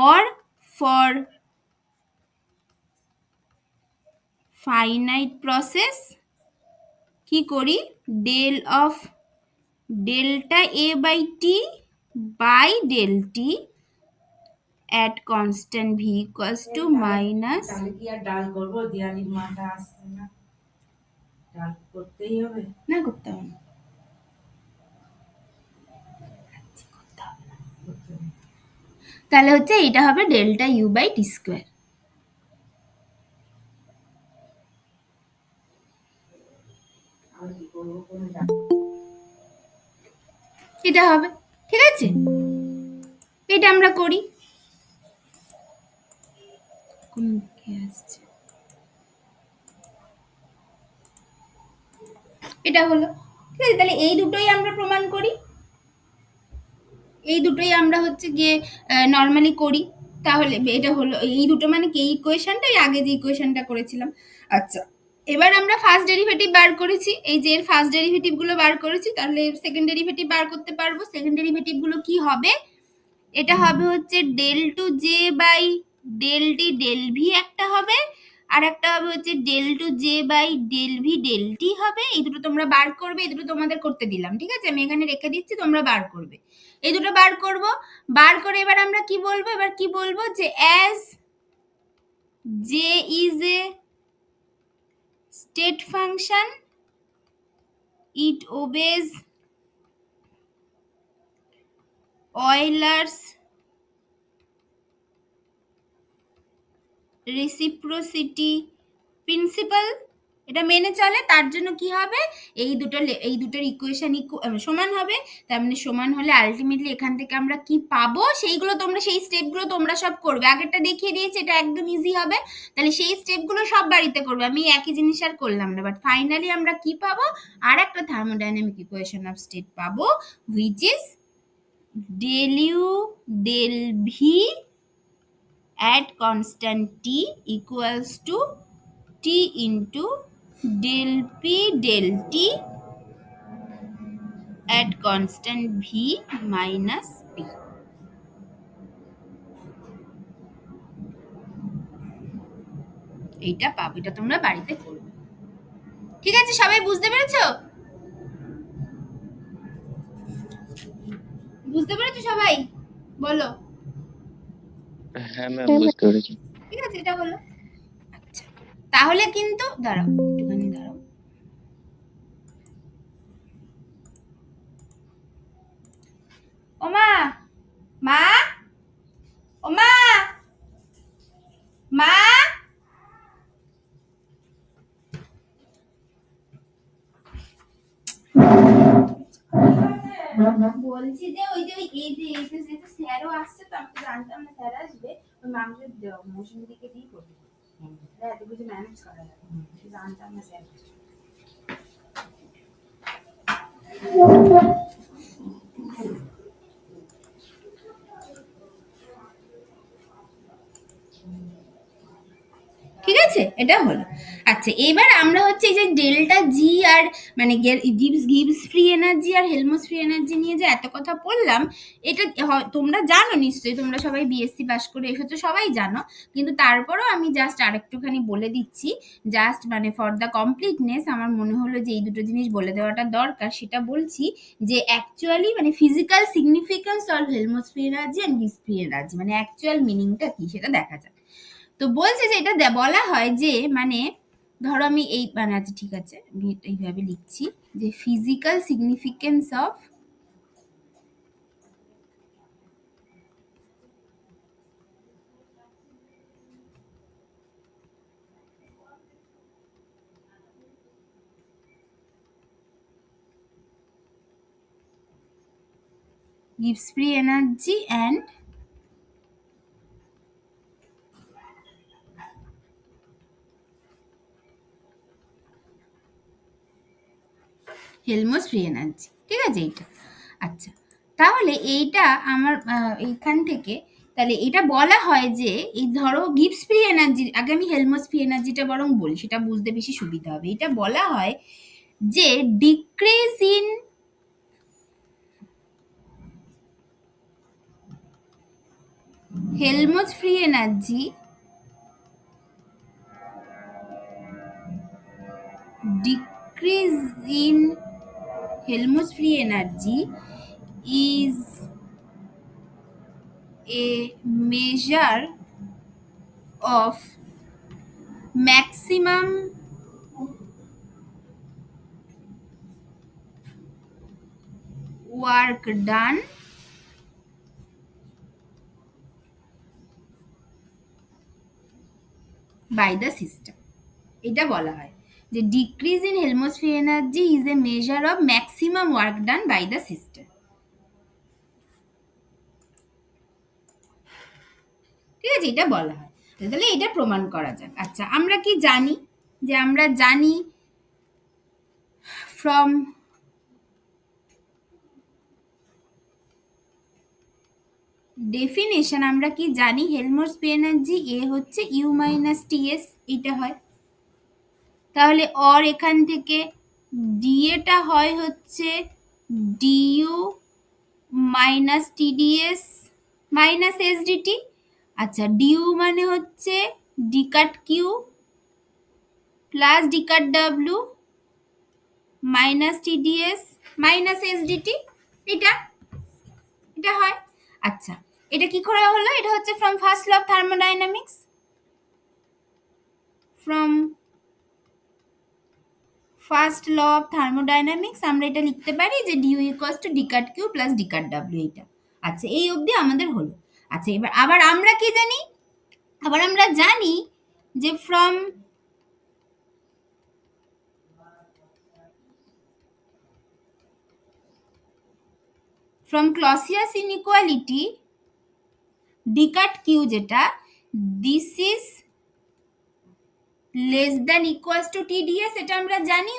or for finite process কি করি, del of delta a by t by del t at constant v equals to minus, তাহলে কি আর ডাল করব, দিয়ালির মাটা আসছে না, ডাল করতেই হবে, না করতে হবে না, তাহলে হচ্ছে এটা হবে delta U by T square, আর কি করব কোন এটা হবে, ঠিক আছে, এটা আমরা করি। কোন দিকে আসছে, এটা হলো, ঠিক আছে। তাহলে এই দুটোই আমরা প্রমাণ করি, এই দুটোই আমরা হচ্ছে গিয়ে নর্মালি করি। তাহলে এটা হলো এই দুটো, মানে কি ইকুয়েশনটা আগে যে ইকুয়েশনটা করেছিলাম। আচ্ছা, এবার আমরা ফার্স্ট ডেরিভেটিভ বার করেছি, এই যে এর ফার্স্ট ডেরিভেটিভ গুলো বার করেছি, তাহলে সেকেন্ড ডেরিভেটিভ বার করতে পারবো। সেকেন্ড ডেরিভেটিভ গুলো কি হবে, এটা হবে হচ্ছে del two j by del T del v একটা হবে, আর একটা হবে হচ্ছে del two j by del V del টি হবে। এই দুটো তোমরা বার করবে, এই দুটো তোমাদের করতে দিলাম, ঠিক আছে, আমি এখানে রেখে দিচ্ছি, তোমরা বার করবে। এই দুটো বার করব, বার করে এবার আমরা কি বলবো, এবার কি বলবো, যে as J is a state function it obeys Euler's reciprocity principle, এটা মেনে চলে, তার জন্য কি হবে, এই দুটোর ইকুয়েশন সমান হবে। তার মানে সমান হলে আলটিমেটলি এখান থেকে আমরা কি পাবো, সেইগুলো তোমরা, সেই স্টেপগুলো তোমরা সব করবে। আগেরটা দেখিয়ে দিয়েছি, এটা একদম ইজি হবে, তাহলে সেই স্টেপগুলো সব বাড়িতে করবে, আমি একই জিনিস আর করলাম না। বাট ফাইনালি আমরা কি পাবো, আর একটা থার্মোডাইনামিক ইকুয়েশন অফ স্টেট পাবো, which is del you del v at constant t equals to t into del p del t at constant v minus p, এইটা পাবো, এটা তোমরা বাড়িতে করবে। ঠিক আছে, সবাই বুঝতে পেরেছো? বুঝতে পেরেছো সবাই? বলো। হ্যাঁ ম্যাম, বুঝতে পেরেছি। ঠিক আছে, এটা হলো। আচ্ছা, তাহলে কিন্তু দাঁড়াও, একটুখানি দাঁড়াও। ওমা, মা, ওমা, মা, বলছি যে ওই যে এই যে স্যারও আসছে, তো আমি তো জানতাম না স্যার আসবে। ওই মাংসের মৌসুমি দিকে দিয়ে করবো, এত কিছু ম্যানেজ করা যাবে, জানতাম না স্যার আসবে। ঠিক আছে, এটা হলো। আচ্ছা, এবার আমরা হচ্ছে এই যে ডেল্টা জি আর মানে গিবস ফ্রি এনার্জি আর হেলমস ফ্রি এনার্জি নিয়ে যে এত কথা বললাম, এটা তোমরা জানো নিশ্চয়ই, তোমরা সবাই বিএসসি পাস করে এসেছো, সবাই জানো। কিন্তু তারপরেও আমি জাস্ট আরেকটুখানি বলে দিচ্ছি, জাস্ট মানে ফর দ্য কমপ্লিটনেস আমার মনে হলো যে এই দুটো জিনিস বলে দেওয়াটা দরকার। সেটা বলছি যে অ্যাকচুয়ালি মানে physical significance of Helmholtz free energy and Gibbs free energy মানে অ্যাকচুয়াল মিনিংটা কি সেটা দেখা যাক। তো বলছে যে এটা বলা হয় যে মানে ধরো আমি এই মানে আচ্ছা ঠিক আছে, আমি এইভাবে লিখছি যে physical significance of gives free energy and Helmholtz free energy. ঠিক আছে, এইটা। আচ্ছা, তাহলে এইটা আমার এইখান থেকে তাহলে এটা বলা হয় যে এই ধরো গিবস ফ্রি এনার্জি, আগে আমি হেলমস ফ্রি এনার্জিটা বরং বলি, সেটা বুঝতে বেশি সুবিধা হবে। এটা বলা হয় যে decrease in Helmholtz free energy decrease in Helmholtz free energy is a measure of maximum work done by the system. এটা বলা হয় যে decrease in Helmholtz free energy is a measure of maximum work done by the system. ঠিক আছে, এটা বলা হয়। তাহলে এটা প্রমাণ করা যাক। আচ্ছা, আমরা কি জানি যে আমরা জানি ফ্রম ডেফিনেশন আমরা কি জানি হেলমস ফ্রি এনার্জি এ হচ্ছে ইউ মাইনাস টিএস, এটা হয়। তাহলে অর এখান থেকে ডিএটা হয় হচ্ছে du minus tds minus SDT. আচ্ছা, ডিইউ মানে হচ্ছে ডিকাট কিউ প্লাস ডিকাট ডাব্লিউ মাইনাস টিডিএস মাইনাস এসডিটি, এটা এটা হয়। আচ্ছা, এটা কি করে হলো? এটা হচ্ছে from first law of thermodynamics, from first law of thermodynamics আমরা এটা লিখতে পারি যে du equals to d cut q plus d cut ডাব্লিউ, এইটা। আচ্ছা, এই অবধি আমাদের হলো। আচ্ছা, এবার আবার আমরা কি জানি? আবার আমরা জানি যে from Clausius inequality D cut Q যেটা this is less than equals to TDS, এটা আমরা জানি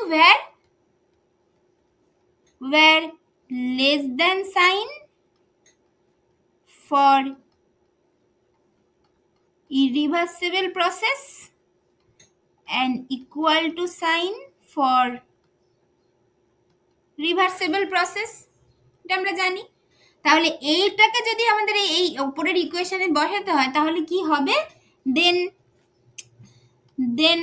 where less than sign for irreversible process and equal to sign for reversible process, এটা আমরা জানি। তাহলে এইটাকে যদি আমাদের এই উপরের ইকুয়েশনে বসাতে হয় তাহলে কি হবে? দেন দেন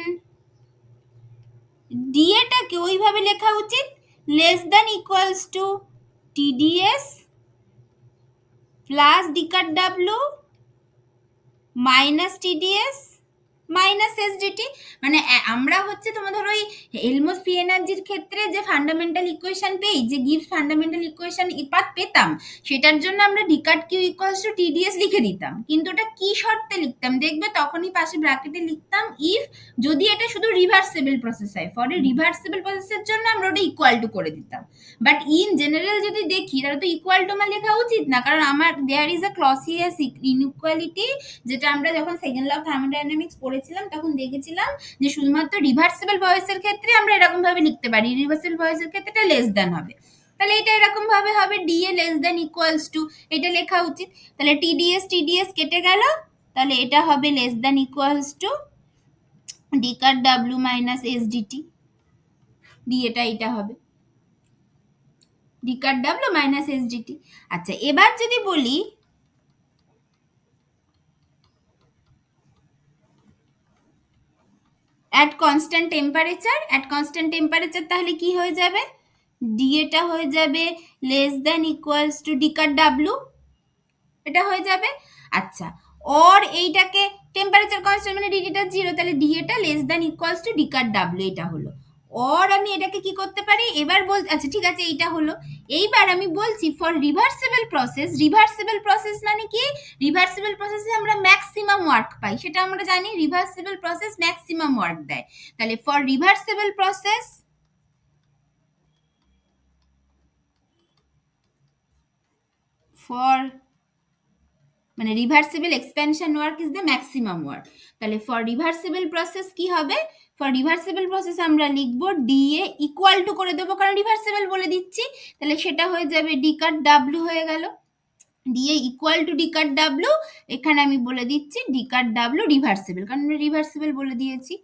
ডিএটাকে ওইভাবে লেখা উচিত less than equals to TDS plus D cut W minus tds minus SDT. মানে আমরা হচ্ছে তোমার ধরো ওই হেলমস ফ্রি এনার্জির ক্ষেত্রে যে ফান্ডামেন্টাল ইকুয়েশন পেই, যে গিভস ফান্ডামেন্টাল ইকুয়েশন ইপাত পেতাম, সেটার জন্য আমরা d cut q equals to tds লিখে দিতাম। কিন্তু ওটা কি শর্তে লিখতাম দেখবে, তখনই পাশে ব্র্যাকেটে লিখতাম ইফ, যদি এটা শুধু রিভার্সেবল প্রসেস হয়। ফর এ রিভার্সেবল প্রসেসের জন্য আমরা ওটা ইকুয়াল টু করে দিতাম। বাট ইন জেনারেল যদি দেখি তাহলে তো ইকুয়াল টু আমার লেখা উচিত না, কারণ আমার there is a Clausius inequality, যেটা আমরা যখন সেকেন্ড ল অফ থার্মোডাইনামিক্স পড়েছিলাম তখন দেখেছিলাম যে শুধুমাত্র রিভার্সেবল ভয়েসের ক্ষেত্রে আমরা এরকম ভাবে লিখতে পারি, রিভার্সেবল ভয়েসের ক্ষেত্রে এটা লেস দ্যান হবে। তাহলে এটা এরকম ভাবে হবে DA less than equals to, এটা লেখা উচিত। তাহলে টিডিএস কেটে গেল, তাহলে এটা হবে less than equals to D cut W minus SDT. ডিএটা এটা হবে D cut W minus SDT. আচ্ছা, এবার যদি বলি at constant temperature, তাহলে কি হয়ে যাবে, ডিএটা হয়ে যাবে less than equals to D cut W, এটা হয়ে যাবে। আচ্ছা, অর এইটাকে টেম্পারেচার কনস্ট্যান্ট মানে ডিটা 0, তাহলে ডিএটা less than equals to D cut W, এটা হলো। অর আমি এটাকে কি করতে পারি এবার আচ্ছা ঠিক আছে, এইটা হলো। এইবার আমি বলছি ফর রিভার্সেবল প্রসেস মানে কি, রিভার্সেবল প্রসেসে আমরা ম্যাক্সিমাম ওয়ার্ক পাই, সেটা আমরা জানি, রিভার্সেবল প্রসেস ম্যাক্সিমাম ওয়ার্ক দেয়। তাহলে ফর রিভার্সেবল প্রসেস ফর মানে reversible expansion work is the maximum work. তাহলে ফর রিভার্সিবল প্রসেস কি হবে, ফর রিভার্সিবল প্রসেস আমরা লিখবো ডিএ ইকুয়াল টু করে দেবো, কারণ রিভার্সিবল বলে দিচ্ছি, তাহলে সেটা হয়ে যাবে ডি কাট ডাব্লিউ হয়ে গেল, DA equal to D cut W. এখানে আমি বলে দিচ্ছি ডি কাট ডাব্লিউ রিভার্সিবল, কারণ আমি রিভার্সিবল বলে দিয়েছি।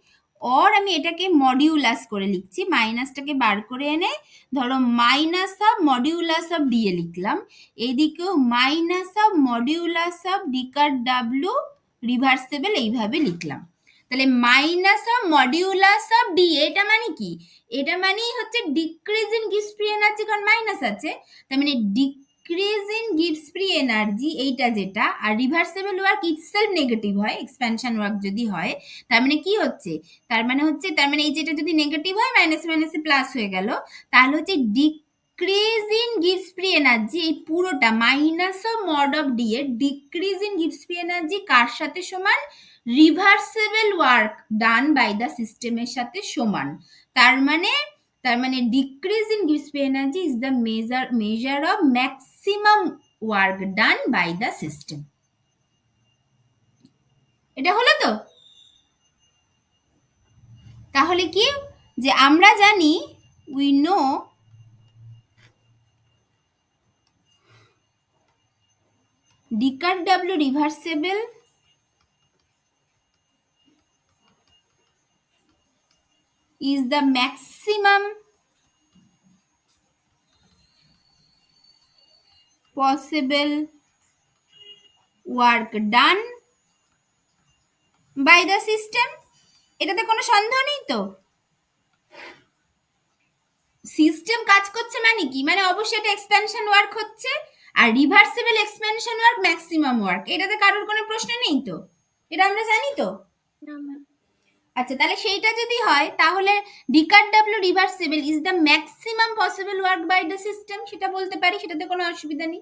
অর আমি এটাকে মডিউলাস করে লিখছি, মাইনাসটাকে বার করে এনে ধরো minus of modulus of DA লিখলাম, এইদিকেও minus of modulus of D cut W reversible, এইভাবে লিখলাম। তাহলে minus of modulus of D, এটা মানে কি, এটা মানেই হচ্ছে ডিক্রিজ ইন গিভস ফ্রি এনার্জি, কারণ মাইনাস আছে, তার মানে ডিক্রিজ ইন গিভস ফ্রি এনার্জি, এইটা যেটা। আর রিভার্সেবল ওয়ার্ক ইটসেলফ নেগেটিভ হয়, এক্সপ্যানশন ওয়ার্ক যদি হয়, তার মানে কি হচ্ছে, তার মানে এই যেটা যদি নেগেটিভ হয় মাইনাসে মাইনাসে প্লাস হয়ে গেল, তাহলে হচ্ছে ডিক্রিজ ইন গিভস ফ্রি এনার্জি, এই পুরোটা minus of mod of D এর ডিক্রিজ ইন গিভস ফ্রি এনার্জি কার সাথে সমান, reversible work done by the সিস্টেমের সাথে সমান। তার মানে ডিক্রিজ ইন গিভস free energy is the measure of maximum work done by the system. এটা হলো তো। তাহলে কি, যে আমরা জানি we know D cut W reversible is the maximum possible work done by the system, এটাতে কোনো সন্দেহ নেই তো। সিস্টেম কাজ করছে মানে কি, মানে অবশ্যই এটা এক্সপ্যানশন ওয়ার্ক হচ্ছে, আর reversible expansion work maximum work, এটাতে কারোর কোনো প্রশ্ন নেই তো, এটা আমরা জানি তো। আচ্ছা, তাহলে সেইটা যদি হয় তাহলে d cut W reversible is the maximum possible work by the system, সেটা বলতে পারি, সেটাতে কোনো অসুবিধা নেই।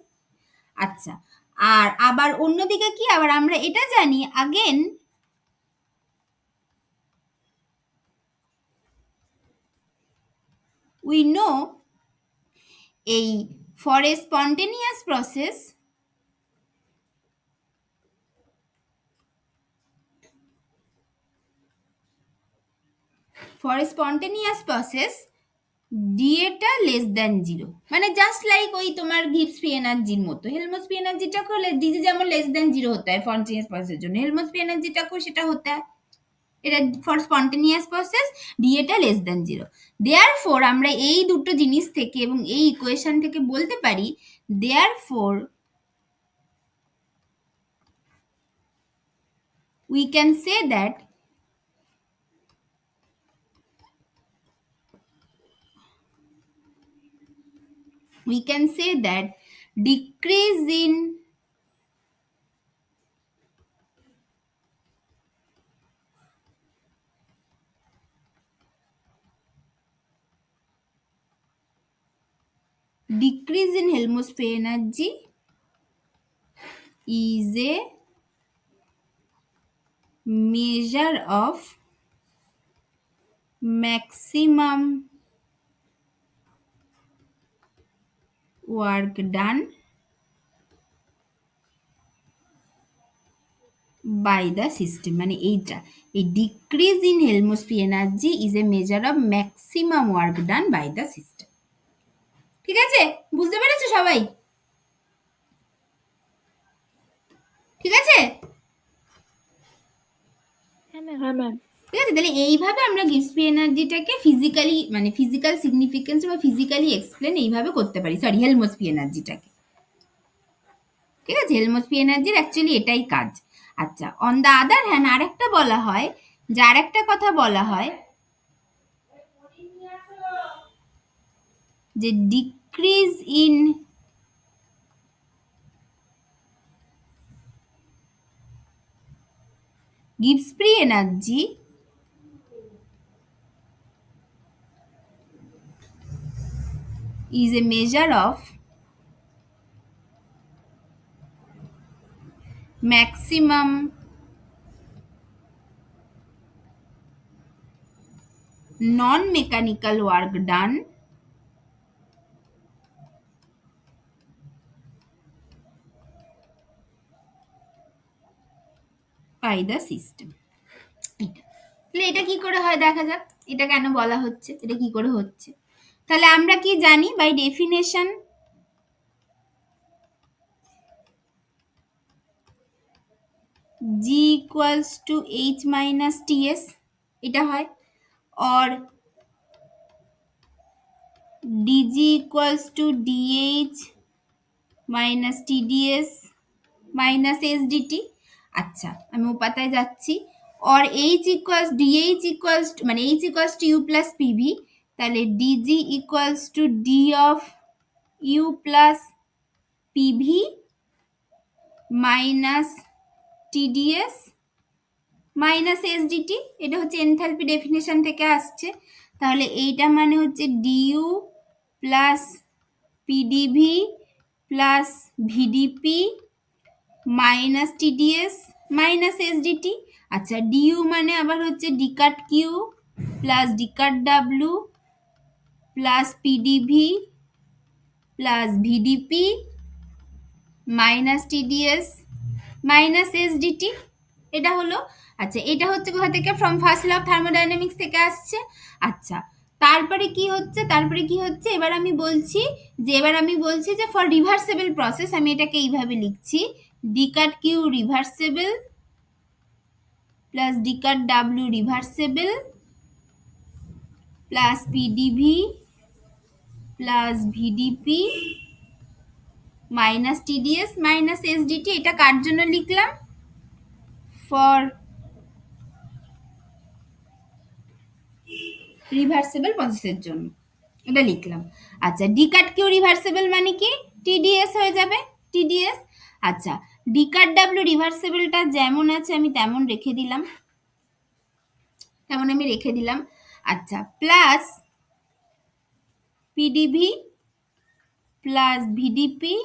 আচ্ছা, আর আবার অন্যদিকে কি, আবার আমরা এটা জানি আগেন উই নো এই ফর এ স্পন্টেনিয়াস প্রসেস ডিএটা লেস দ্যান 0, মানে জাস্ট লাইক ওই তোমার গিভস ফ্রি এনার্জির মতো, হেলমস ফ্রি এনার্জিটাকেও ডিজি যেমন লেস দ্যান 0 হতে হয় স্পন্টেনিয়াস প্রসেসের জন্য, হেলমস ফ্রি এনার্জিটাকেও সেটা হতে হয়, এটা ফর স্পন্টেনিয়াস প্রসেস ডিএটা লেস দ্যান 0। দেয়ারফর আমরা এই দুটো জিনিস থেকে এবং এই ইকুয়েশন থেকে বলতে পারি, therefore we can say that we can say that decrease in Helmholtz free energy is a measure of maximum work done by the system. মানে এইটা, এই decrease in Helmholtz free energy is a measure of maximum work done by the system. ঠিক আছে, বুঝতে পেরেছো সবাই? ঠিক আছে, হ্যাঁ ম্যাম। ঠিক আছে, তাহলে এইভাবে আমরা গিবস ফ্রি এনার্জিটাকে ফিজিক্যালি মানে ফিজিক্যাল সিগনিফিকেন্স বা ফিজিক্যালি এক্সপ্লেন এইভাবে করতে পারি, সরি হেলমোস ফ্রি এনার্জিটাকে। ঠিক আছে, হেলমোস ফ্রি এনার্জির অ্যাকচুয়ালি এটাই কাজ। আচ্ছা, অন দ্য আদার হ্যান্ড আরেকটা বলা হয়, যে আরেকটা কথা বলা হয় যে decrease in Gibbs free energy is a measure of maximum non-mechanical work done by the system. তাহলে এটা কি করে হয় দেখা যাক, এটা কেন বলা হচ্ছে, এটা কি করে হচ্ছে। তাহলে আমরা কি জানি by definition, G equals to H minus TS এটা হয়, or DG equals to DH minus TDS minus SDT। আচ্ছা, আমি উপাত্তায় যাচ্ছি, or H equals DH equals to মানে H equals to U plus PV, তাহলে DG equals to D of U plus PV minus TDS minus sdt, এটা হচ্ছে enthalpy definition থেকে আসছে। তাহলে এইটা মানে হচ্ছে du plus pdv plus vdp minus tds minus SDT. আচ্ছা, ডিইউ মানে আবার হচ্ছে ডিকাট কিউ প্লাস ডিকাট ডাব্লু plus pdv plus vdp minus tds minus sdt, এটা হলো। আচ্ছা, এটা হচ্ছে কোথা থেকে, from first law of thermodynamics থেকে আসছে। আচ্ছা, তারপরে কি হচ্ছে এবার আমি বলছি যে ফর রিভার্সেবল প্রসেস আমি এটাকে এইভাবে লিখছি, d cut q reversible plus d cut ডাব্লু reversible plus pdv plus vdp minus tds minus sdt. এটা কার জন্য লিখলাম, ফর রিভার্সেবল প্রসেসের জন্য এটা লিখলাম। আচ্ছা, ডিকাট কিউ রিভার্সেবল মানে কি, টিডিএস হয়ে যাবে, টিডিএস। আচ্ছা, ডিকাট ডাব্লু রিভার্সেবলটা যেমন আছে আমি তেমন রেখে দিলাম, আচ্ছা, plus pdv plus vdp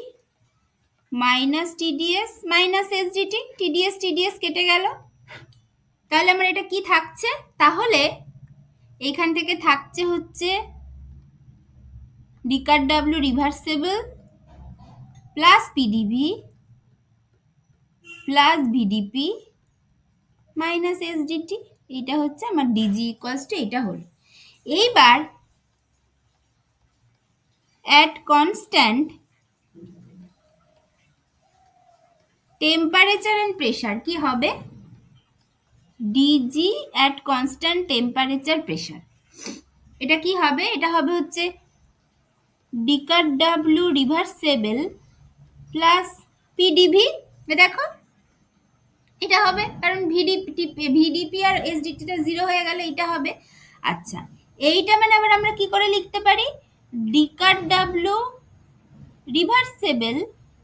minus tds minus SDT, TDS কেটে গেল। তাহলে আমার এটা কি থাকছে, তাহলে এইখান থেকে থাকছে হচ্ছে ডিকাট ডাব্লু reversible plus pdv plus vdp minus sdt, এটা হচ্ছে আমার ডিজি ইকুয়ালস টু এটা হলো। এইবার at constant temperature and pressure কি হবে, dg at constant temperature pressure, এটা কি হবে, এটা হবে হচ্ছে ডিকাট ডাব্লু রিভার্সেবল প্লাস পিডিভি, দেখো এটা হবে, কারণ ভিডিপি আর এসডিটিটা 0 হয়ে গেলে এটা হবে। আচ্ছা, এইটা মানে আবার আমরা কি করে লিখতে পারি, ডিকাট ডাব্লু reversible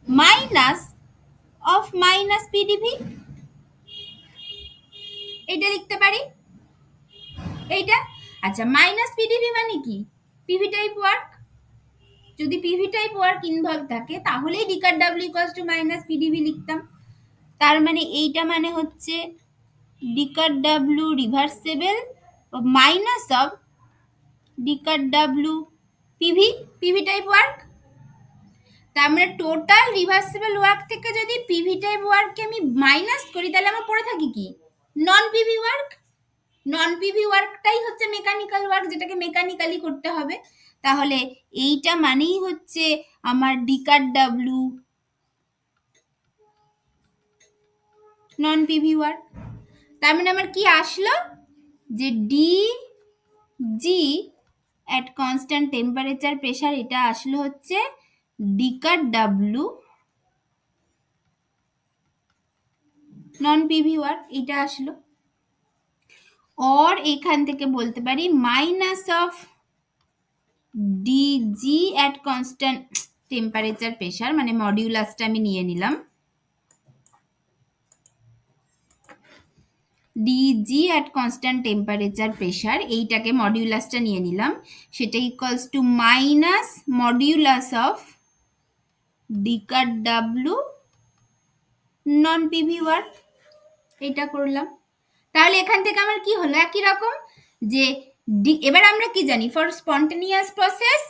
minus of minus PDV, এটা লিখতে পারি এইটা। আচ্ছা, মাইনাস পিডিভি মানে কি? PV type work. যদি পিভি টাইপ ওয়ার্ক ইনভলভ থাকে তাহলেই D cut W equals to minus PDV লিখতাম। তার মানে এইটা মানে হচ্ছে d cut W reversible minus of D cut W PV, PV type work. তার মানে টোটাল রিভার্সেবল ওয়ার্ক থেকে যদি পিভি টাইপ ওয়ার্ককে আমি মাইনাস করি তাহলে আমার পড়ে থাকি কি? নন পিভি ওয়ার্ক। নন পিভি ওয়ার্কটাই হচ্ছে মেকানিক্যাল ওয়ার্ক, যেটাকে মেকানিক্যালি করতে হবে। তাহলে এইটা মানেই হচ্ছে আমার ডি কাট ডাব্লিউ নন পিভি ওয়ার্ক। তার মানে আমার কি আসলো? যে d g at constant temperature pressure, এটা আসলো হচ্ছে ডি কাট ডাব্লিউ নন পিভি ওয়ার্ক, এটা আসলো। और এখান থেকে বলতে পারি minus of dg at constant temperature pressure, মানে মডিউলাসটা আমি নিয়ে নিলাম, dg at constant temperature pressure, এইটাকে মডিউলাসটা নিয়ে নিলাম, সেটা equals to minus modulus of D cut ডাব্লিউ নন পিভি ওয়ার্ক, এটা করলাম। তাহলে এখান থেকে আমার কি হলো? একই রকম যে এবার আমরা কি জানি, ফর স্পন্টেনিয়াস প্রসেস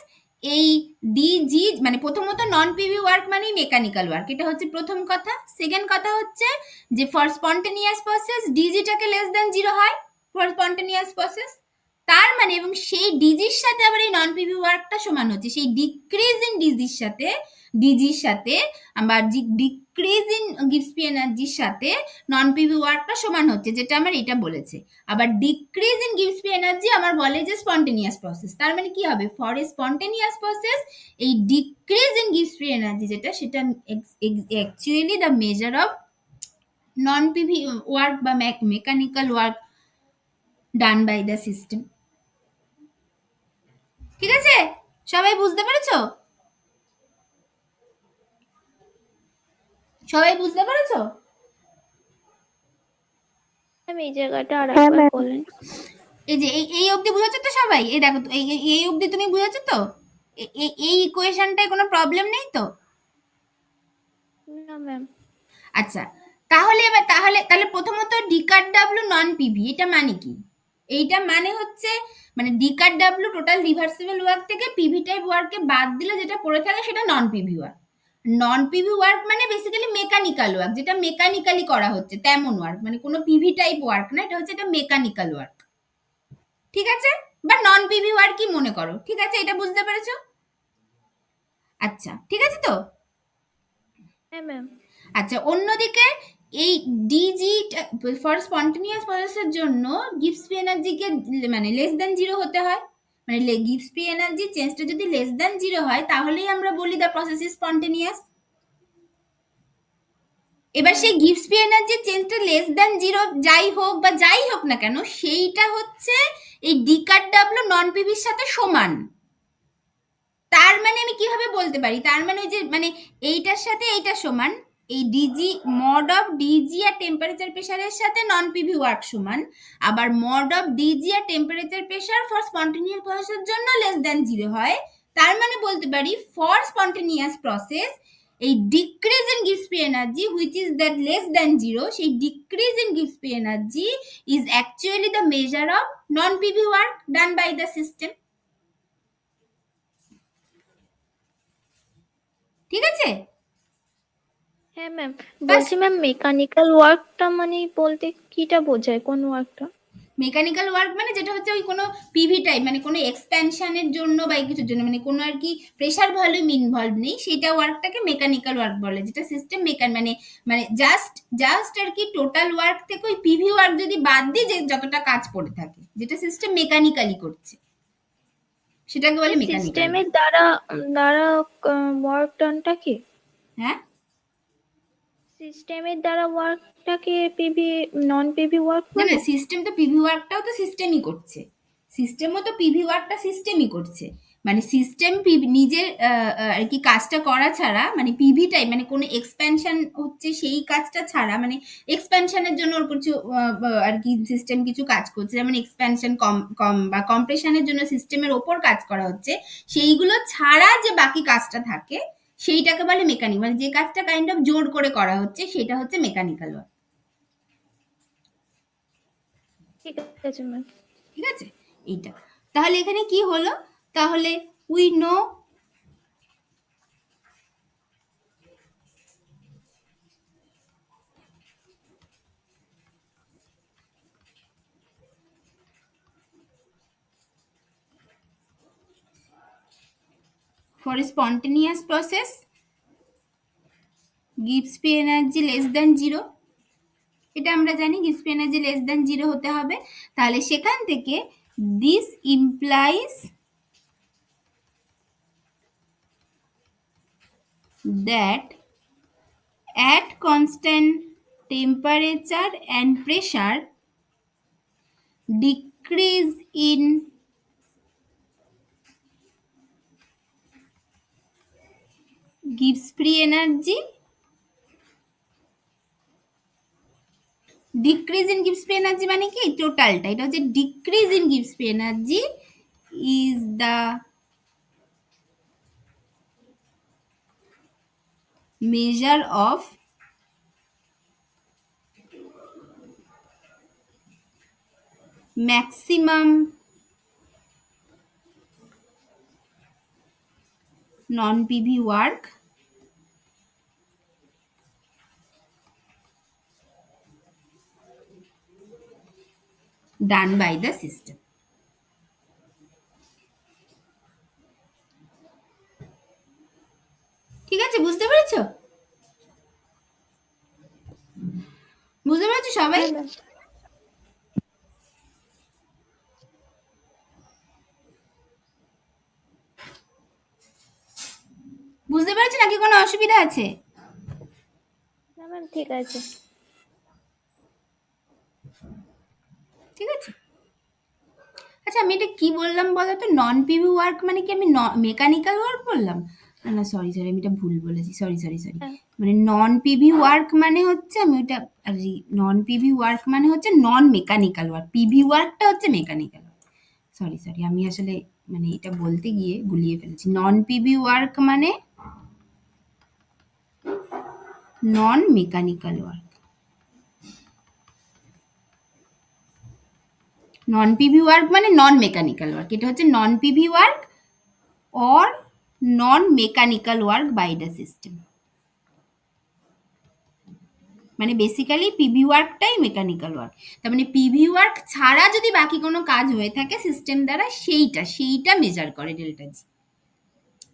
এই ডিজি মানে প্রথমত নন পিভি ওয়ার্ক মানেই মেকানিক্যাল ওয়ার্ক, এটা হচ্ছে প্রথম কথা। সেকেন্ড কথা হচ্ছে যে ফর স্পন্টেনিয়াস প্রসেস ডিজিটাকে লেস দেন 0 হয় ফর স্পন্টেনিয়াস প্রসেস, তার মানে এবং সেই ডিজির সাথে আবার এই নন পিভি ওয়ার্কটা সমান হচ্ছে সেই ডিক্রিজ ইন ডিজির সাথে আবার ডিক্রিজ ইন গিবসপি এনার্জির সাথে নন পিভি ওয়ার্কটা সমান হচ্ছে, যেটা আমার এটা বলেছে। আবার ডিক্রিজ ইন গিবসপি এনার্জি আমার বলে যে স্পন্টেনিয়াস প্রসেস, তার মানে কি হবে? ফর এ স্পন্টেনিয়াস প্রসেস এই ডিক্রিজ ইন গিবসপি এনার্জি যেটা, সেটা actually the measure of non PV work বা mechanical work done by the system. ঠিক আছে, সবাই বুঝতে পেরেছো? সবাই বুঝতে পেরেছো? এই জায়গাটা আরেকবার বলেন। এই যে এই অবধি বুঝেছো তো সবাই? এই দেখো এই অবধি তুমি বুঝেছো তো? এই ইকুয়েশনটায় কোনো প্রবলেম নেই তো? না ম্যাম। আচ্ছা, তাহলে এবার তাহলে প্রথমত ডি কাট ডাব্লিউ নন পিভি, এটা মানে কি? এইটা মানে হচ্ছে মানে D cut W total reversible work থেকে পিভি টাইপ ওয়ার্ককে বাদ দিলে যেটা পড়ে থাকে সেটা নন PV work. Non PV work মানে বেসিক্যালি মেকানিক্যাল ওয়ার্ক, যেটা মেকানিক্যালি করা হচ্ছে তেমন ওয়ার্ক, মানে কোনো পিভি টাইপ ওয়ার্ক না, এটা হচ্ছে এটা মেকানিক্যাল ওয়ার্ক। ঠিক আছে, বা নন পিভি ওয়ার্ক কি মনে করো। ঠিক আছে, এটা বুঝতে পেরেছো? আচ্ছা, ঠিক আছে তো? হ্যাঁ ম্যাম। আচ্ছা, অন্যদিকে এই ডিজি ফর স্পন্টেনিয়াস প্রসেসের জন্য গিবসপি এনার্জিকে মানে লেস দেন 0 হতে হয়, মানে গিবসপি এনার্জি চেঞ্জটা যদি লেস দেন 0 হয় তাহলেই আমরা বলি দ্য প্রসেস ইজ স্পন্টেনিয়াস। এবার সেই গিবসপি এনার্জি চেঞ্জটা লেস দেন 0 যাই হোক না কেন, সেইটা হচ্ছে এই ডি কাট ডাব্লিউ নন পিভির সাথে সমান। তার মানে আমি কিভাবে বলতে পারি? তার মানে ওই যে মানে এইটার সাথে এইটা সমান, এই ডিজি মড অফ ডিজি আর টেম্পারেচার প্রেসারের সাথে নন পিভি ওয়ার্ক সমান, আবার মড অফ ডিজি আর টেম্পারেচার প্রেসার ফর স্পন্টেনিয়াস প্রসেসের জন্য লেস দেন 0 হয়। তার মানে বলতে পারি ফর স্পন্টেনিয়াস প্রসেস এই decrease in Gibbs free energy which is that less than 0, সেই decrease in Gibbs free energy is actually the measure of non PV work done by the system. ঠিক আছে? হ্যাঁ ম্যাম, বলছি ম্যাম মেকানিক্যাল ওয়ার্কটা মানে বলতে কিটা বোঝায়, কোন ওয়ার্কটা? মেকানিক্যাল ওয়ার্ক মানে যেটা হচ্ছে ওই কোনো পিভি টাইপ মানে কোনো এক্সপ্যানশনের জন্য বা কিছুর জন্য মানে কোনো আর কি প্রেসার ভলিউম ইনভলভ নেই, সেটা ওয়ার্কটাকে মেকানিক্যাল ওয়ার্ক বলে, যেটা সিস্টেম মানে মানে জাস্ট আর কি টোটাল ওয়ার্ক থেকে ওই পিভি ওয়ার্ক যদি বাদ দিয়ে যে যতটা কাজ পড়ে থাকে, যেটা সিস্টেম মেকানিক্যালি করছে, সেটাকে বলে মেকানিক্যাল। সিস্টেমের দ্বারা ওয়ার্ক ডানটা কি? হ্যাঁ, সিস্টেমের দ্বারা ওয়ার্কটাকে পিভি নন পিভি ওয়ার্ক না বলে? না, সিস্টেম তো পিভি ওয়ার্কটাও তো সিস্টেমই করছে, সিস্টেমও তো পিভি ওয়ার্কটা সিস্টেমই করছে, মানে সিস্টেম নিজের আর কি কাজটা করা ছাড়া, মানে পিভিটাই মানে কোনো এক্সপ্যানশন হচ্ছে সেই কাজটা ছাড়া, মানে এক্সপ্যানশনের জন্য ওর কিছু আর কি সিস্টেম কিছু কাজ করছে, যেমন এক্সপ্যানশন কম কম বা কম্প্রেশনের জন্য সিস্টেমের ওপর কাজ করা হচ্ছে, সেইগুলো ছাড়া যে বাকি কাজটা থাকে সেইটাকে বলে মেকানিক, মানে যে কাজটা কাইন্ড অফ জোর করে করা হচ্ছে সেটা হচ্ছে মেকানিক্যাল ওয়ার্ক। ঠিক আছে ম্যাম। ঠিক আছে, এইটা তাহলে এখানে কি হলো, তাহলে we know for a spontaneous process gives free energy less than 0, এটা আমরা জানি gives free energy less than 0 হতে হবে। তাহলে সেখান থেকে this implies that at constant temperature and pressure decrease in gives free energy, decrease in gives free energy মানে কি টোটালটা, এটা হচ্ছে decrease in gives free energy is the measure of maximum non-PV work done by the system. ঠিক আছে, বুঝতে পেরেছো? বুঝতে পেরেছো সবাই? হ্যাঁ ম্যাম। বুঝতে পেরেছো নাকি কোনো অসুবিধা আছে? না ম্যাম, ঠিক আছে। ঠিক আছে, আচ্ছা আমি এটা কি বললাম বলো তো, নন পিভি ওয়ার্ক মানে কি আমি মেকানিক্যাল ওয়ার্ক বললাম? না না, সরি সরি, আমি এটা ভুল বলেছি, সরি সরি সরি। হ্যাঁ। মানে নন পিভি ওয়ার্ক মানে হচ্ছে, আমি ওইটা নন পিভি ওয়ার্ক মানে হচ্ছে নন মেকানিক্যাল ওয়ার্ক, পিভি ওয়ার্কটা হচ্ছে মেকানিক্যাল ওয়ার্ক। সরি সরি, আমি আসলে মানে এটা বলতে গিয়ে গুলিয়ে ফেলেছি। নন পিভি ওয়ার্ক মানে non mechanical work, non PV work মানে নন মেকানিক্যাল ওয়ার্ক, এটা হচ্ছে non PV work or non mechanical work by the system. মানে বেসিক্যালি পিভি ওয়ার্কটাই মেকানিক্যাল ওয়ার্ক, তার মানে পিভি ওয়ার্ক ছাড়া যদি বাকি কোনো কাজ হয়ে থাকে সিস্টেম দ্বারা, সেইটা মেজার করে ডেল্টা জি।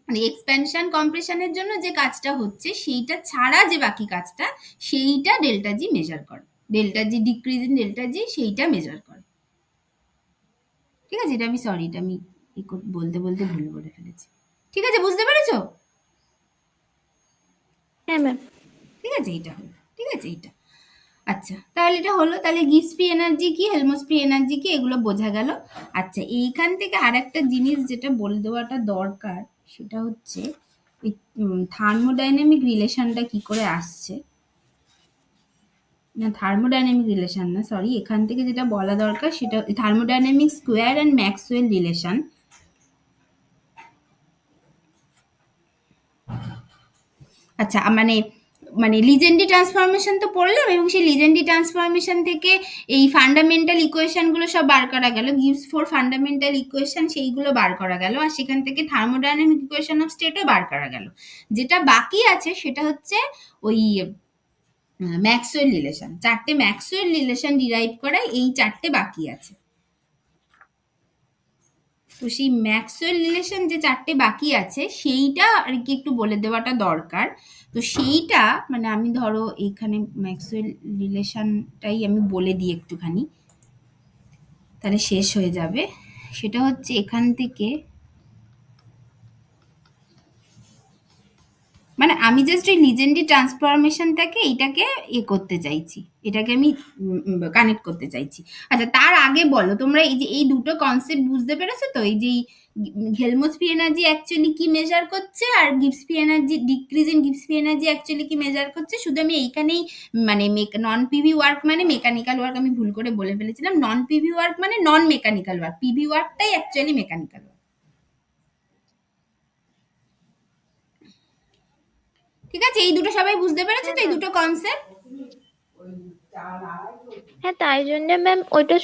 মানে এক্সপ্যানশন কম্প্রেশনের জন্য যে কাজটা হচ্ছে সেইটা ছাড়া যে বাকি কাজটা, সেইটা ডেল্টা জি মেজার করে, delta G decrease in delta জি সেইটা মেজার করে। ঠিক আছে, এটা আমি সরি, এটা আমি বলতে বলতে ভুল বলে ফেলেছি। ঠিক আছে, বুঝতে পেরেছো? হ্যাঁ ম্যাম। ঠিক আছে, এইটা হলো, ঠিক আছে এইটা। আচ্ছা, তাহলে এটা হলো, তাহলে গিবস ফ্রি এনার্জি কি, হেলমস ফ্রি এনার্জি কি, এগুলো বোঝা গেল। আচ্ছা, এইখান থেকে আর একটা জিনিস যেটা বলে দেওয়াটা দরকার, সেটা হচ্ছে থার্মোডাইনামিক রিলেশনটা কি করে আসছে, না থার্মোডাইনামিক রিলেশন না, সরি, এখান থেকে যেটা বলা দরকার সেটা thermodynamic square and Maxwell relation. আচ্ছা, মানে মানে লিজেন্ডি ট্রান্সফরমেশন তো পড়লাম, এবং সেই লিজেন্ডি ট্রান্সফরমেশন থেকে এই ফান্ডামেন্টাল ইকুয়েশনগুলো সব বার করা গেল, গিভস ফোর ফান্ডামেন্টাল ইকুয়েশন, সেইগুলো বার করা গেল, আর সেখান থেকে থার্মোডাইনামিক ইকুয়েশন অফ স্টেটও বার করা গেল। যেটা বাকি আছে সেটা হচ্ছে ওই ম্যাক্সওয়েল রিলেশন, চারটে ম্যাক্সওয়েল রিলেশন ডিরাইভ করা, এই চারটে বাকি আছে। তো সেই ম্যাক্সওয়েল রিলেশন যে চারটে বাকি আছে সেইটা আর কি একটু বলে দেওয়াটা দরকার। তো সেইটা মানে আমি ধরো এইখানে ম্যাক্সওয়েল রিলেশনটাই আমি বলে দিই একটুখানি, তাহলে শেষ হয়ে যাবে। সেটা হচ্ছে এখান থেকে মানে আমি জাস্ট ওই লিজেন্ডি ট্রান্সফরমেশনটাকে এইটাকে করতে চাইছি, এটাকে আমি কানেক্ট করতে চাইছি। আচ্ছা তার আগে বলো তোমরা এই যে এই দুটো কনসেপ্ট বুঝতে পেরেছো তো? এই যে হেলমোস্ফি এনার্জি অ্যাকচুয়ালি কি মেজার করছে আর Gibbs free energy, decrease in Gibbs free energy actually কি মেজার করছে। শুধু আমি এইখানেই মানে নন পিভি ওয়ার্ক মানে মেকানিক্যাল ওয়ার্ক, আমি ভুল করে বলে ফেলেছিলাম। নন পিভি ওয়ার্ক মানে নন মেকানিক্যাল ওয়ার্ক, পিভি ওয়ার্কটাই অ্যাকচুয়ালি মেকানিক্যাল ওয়ার্ক। ঠিক আছে, এই দুটো সবাই বুঝতে পেরেছে তো, এই দুটো কনসেপ্ট? হ্যাঁ, তাই জন্য ম্যাম ওইটা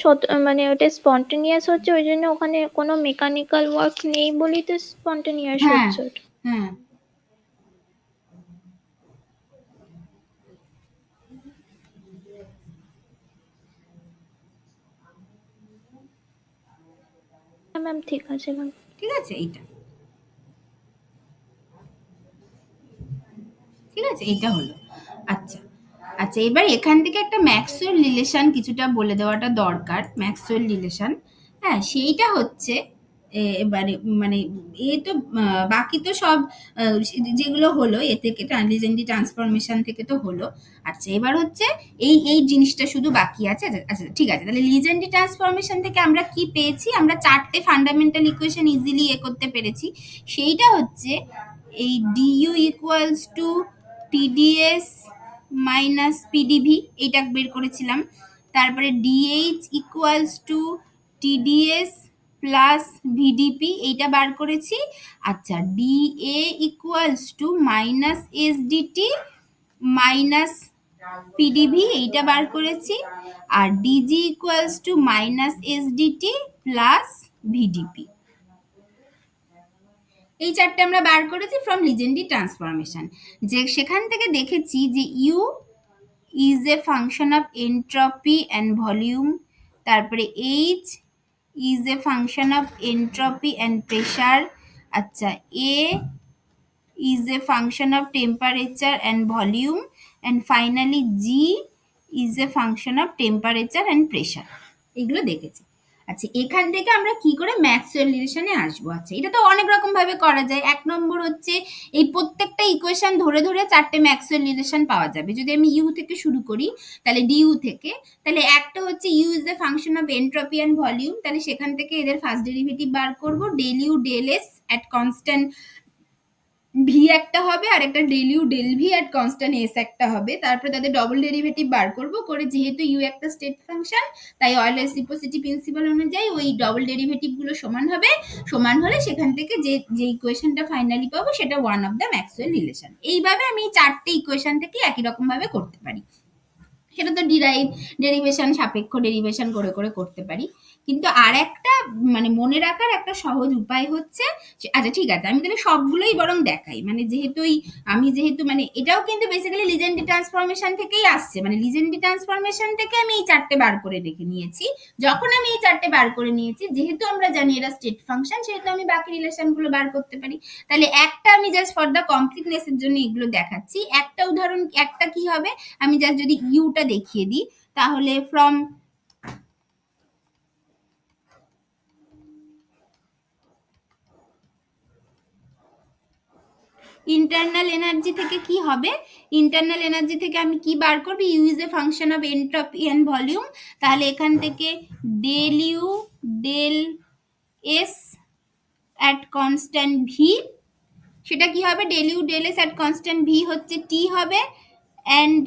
মানে ওটা স্পন্টেনিয়াস হচ্ছে, ওই জন্য ওখানে কোনো মেকানিক্যাল ওয়ার্ক নেই বলেই তো স্পন্টেনিয়াস হ্যাঁ হচ্ছে ওটা। হ্যাঁ হ্যাঁ ম্যাম, ঠিক আছে ম্যাম। ঠিক আছে, এইটা ঠিক আছে, এইটা হলো। আচ্ছা আচ্ছা, এবার এখান থেকে একটা ম্যাক্সওয়েল রিলেশন কিছুটা বলে দেওয়াটা দরকার। ম্যাক্সওয়েল রিলেশন, হ্যাঁ সেইটা হচ্ছে এবারে মানে এ তো বাকি তো সব যেগুলো হলো এ থেকে লিজেন্ডি ট্রান্সফরমেশন থেকে তো হলো। আচ্ছা এবার হচ্ছে এই এই জিনিসটা শুধু বাকি আছে। আচ্ছা আচ্ছা, ঠিক আছে, তাহলে লিজেন্ডি ট্রান্সফরমেশন থেকে আমরা কি পেয়েছি? আমরা চারটে ফান্ডামেন্টাল ইকুয়েশন ইজিলি করতে পেরেছি। সেইটা হচ্ছে এই DU equals to TDS minus PDV, এইটা বের করেছিলাম। তারপরে DH equals to TDS plus VDP, এইটা বার করেছি। আচ্ছা DA equals to minus SDT minus PDV, এইটা বার করেছি। আর DG equals to minus SDT plus VDP, এই চারটে আমরা বার করেছি ফ্রম লিজেন্ডি ট্রান্সফরমেশন। যে সেখান থেকে দেখেছি যে U is a function of entropy and volume, তারপরে H is a function of entropy and pressure, আচ্ছা A is a function of temperature and volume, and finally G is a function of temperature and pressure, এগুলো দেখেছি। আচ্ছা এখান থেকে আমরা কি করে ম্যাক্সওয়েল রিলেশনে আসবো? আচ্ছা এটা তো অনেক রকম ভাবে করা যায়। এক নম্বর হচ্ছে এই প্রত্যেকটা ইকুয়েশন ধরে ধরে চারটে ম্যাক্সওয়েল রিলেশন পাওয়া যাবে। যদি আমি ইউ থেকে শুরু করি তাহলে ডিইউ থেকে, তাহলে একটা হচ্ছে u is the function of entropy and volume, তাহলে সেখান থেকে এদের ফার্স্ট ডেরিভেটিভ বার করবো। Del you del S at constant v একটা হবে, আর একটা del you del V at constant s একটা হবে। তারপরে তাদের ডবল ডেরিভেটিভ বার করব, করে যেহেতু ইউ একটা স্টেট ফাংশন তাই অয়েলার রেসিপ্রোসিটি প্রিন্সিপাল অনুযায়ী ওই ডবল ডেরিভেটিভ গুলো সমান হবে। সমান হলে সেখান থেকে যে ইকুয়েশনটা ফাইনালি পাবো সেটা one of the Maxwell relation. এইভাবে আমি চারটে ইকুয়েশন থেকে একই রকম ভাবে করতে পারি। সেটা তো ডেরিভেশন সাপেক্ষ ডেরিভেশন করে করে করতে পারি। কিন্তু আর একটা মানে মনে রাখার একটা সহজ উপায় হচ্ছে, আচ্ছা ঠিক আছে আমি তাহলে সবগুলোই বরং দেখাই। মানে যেহেতু আমি যেহেতু মানে এটাও কিন্তু বেসিক্যালি লিজেন্ডি ট্রান্সফরমেশন থেকেই আসছে, মানে লিজেন্ডি ট্রান্সফরমেশন থেকে আমি এই চারটে বার করে রেখে নিয়েছি। যখন আমি এই চারটে বার করে নিয়েছি, যেহেতু আমরা জানি এরা স্টেট ফাংশন, সেহেতু আমি বাকি রিলেশনগুলো বার করতে পারি। তাহলে একটা আমি জাস্ট ফর দ্য কমপ্লিটনেসের জন্য এগুলো দেখাচ্ছি। একটা উদাহরণ, একটা কি হবে, আমি জাস্ট যদি ইউটা দেখিয়ে দিই তাহলে ফ্রম ইন্টারনাল এনার্জি থেকে কি হবে, ইন্টারনাল এনার্জি থেকে আমি কি বার করব, u is a function of entropy and volume. তাহলে এখান থেকে del you del S at constant v, সেটা কি হবে, del you del S at constant v হচ্ছে টি হবে, and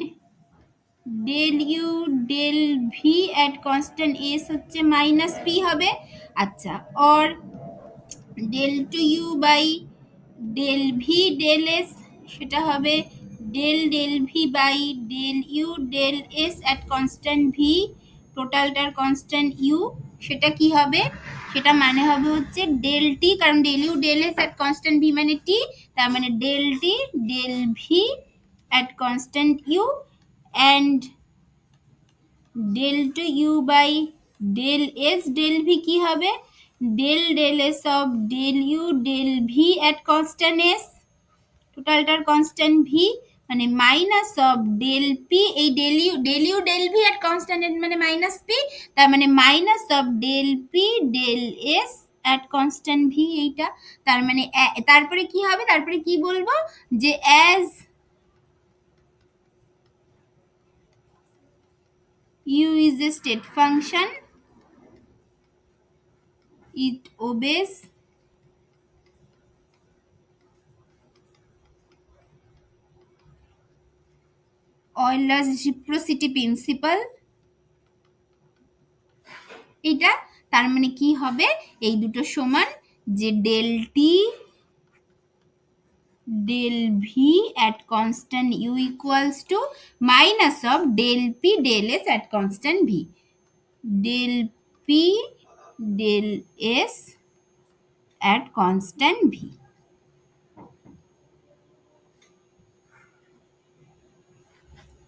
del you del V at constant s হচ্ছে minus p হবে। আচ্ছা or del two you by del V del s, সেটা হবে del del v by del you del S at constant V, টোটালটার constant you, সেটা কি হবে, সেটা মানে হবে হচ্ছে ডেল টি, কারণ del you del S at constant V মানে টি, তার মানে del T del V at constant U, and del two you by del S del V কি হবে, del del S of del you del V at constant S, টোটালটার constant V, মানে minus of del P, এই del you del V at constant মানে minus P, তার মানে minus of del P del S at constant V, এইটা তার মানে তারপরে কি হবে, তারপরে কি বলবো যে as u is a state function it obeys Euler's reciprocity principle। এটা তার মানে কি হবে, এই দুটো সমান যে del t del v at constant u equals to minus of del p del s at constant v, del p del s at constant v।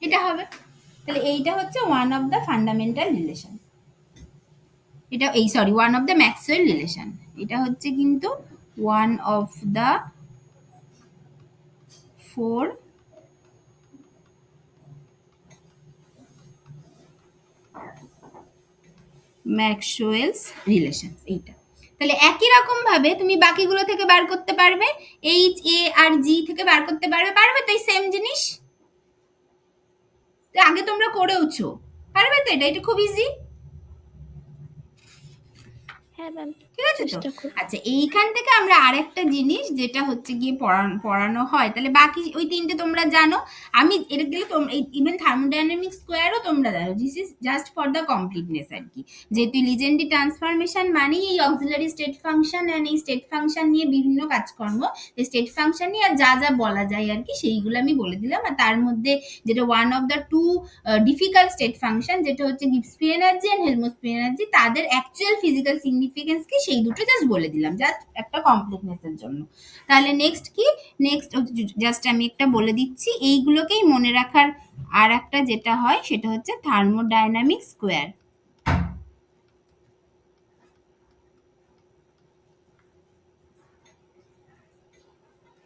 এটা হবে, তাহলে এইটা হচ্ছে one of the fundamental relation, এটা এই sorry one of the Maxwell relation, এটা হচ্ছে কিন্তু one of the 4 Maxwell's relation. এইটা তাহলে একই রকম ভাবে তুমি বাকিগুলো থেকে বার করতে পারবে, এইচ এ আর জি থেকে বার করতে পারবে, পারবে তো এই সেম জিনিস, তো আগে তোমরা করেওছো, পারবে তো, এটা খুব ইজি। হ্যাঁ ম্যাম, ঠিক আছে তো? চেষ্টা করব। আচ্ছা, এইখান থেকে আমরা আরেকটা জিনিস যেটা হচ্ছে গিয়ে পড়ানো হয়, তাহলে বাকি ওই তিনটে তোমরা জানো, আমি এটা গেলে ইভেন থার্মোডাইনামিক স্কোয়ারও তোমরা জানো, this is just for the completeness আর কি, যেহেতু লিজেন্ডি ট্রান্সফরমেশন মানেই এই অক্সিলারি স্টেট ফাংশন অ্যান্ড এই স্টেট ফাংশন নিয়ে বিভিন্ন কাজকর্ম, এই স্টেট ফাংশন নিয়ে আর যা যা বলা যায় আর কি সেইগুলো আমি বলে দিলাম। আর তার মধ্যে যেটা one of the two difficult state function, যেটা হচ্ছে Gibbs free energy and Helmholtz free energy, তাদের অ্যাকচুয়াল ফিজিক্যাল সিগনিফিকেন্স কি সেই দুটো জাস্ট বলে দিলাম, জাস্ট একটা কমপ্লিটনেসের জন্য। তাহলে নেক্সট কি, নেক্সট জাস্ট আমি একটা বলে দিচ্ছি, এইগুলোকেই মনে রাখার আর একটা যেটা হয় সেটা হচ্ছে থার্মোডাইনামিক স্কোয়ার।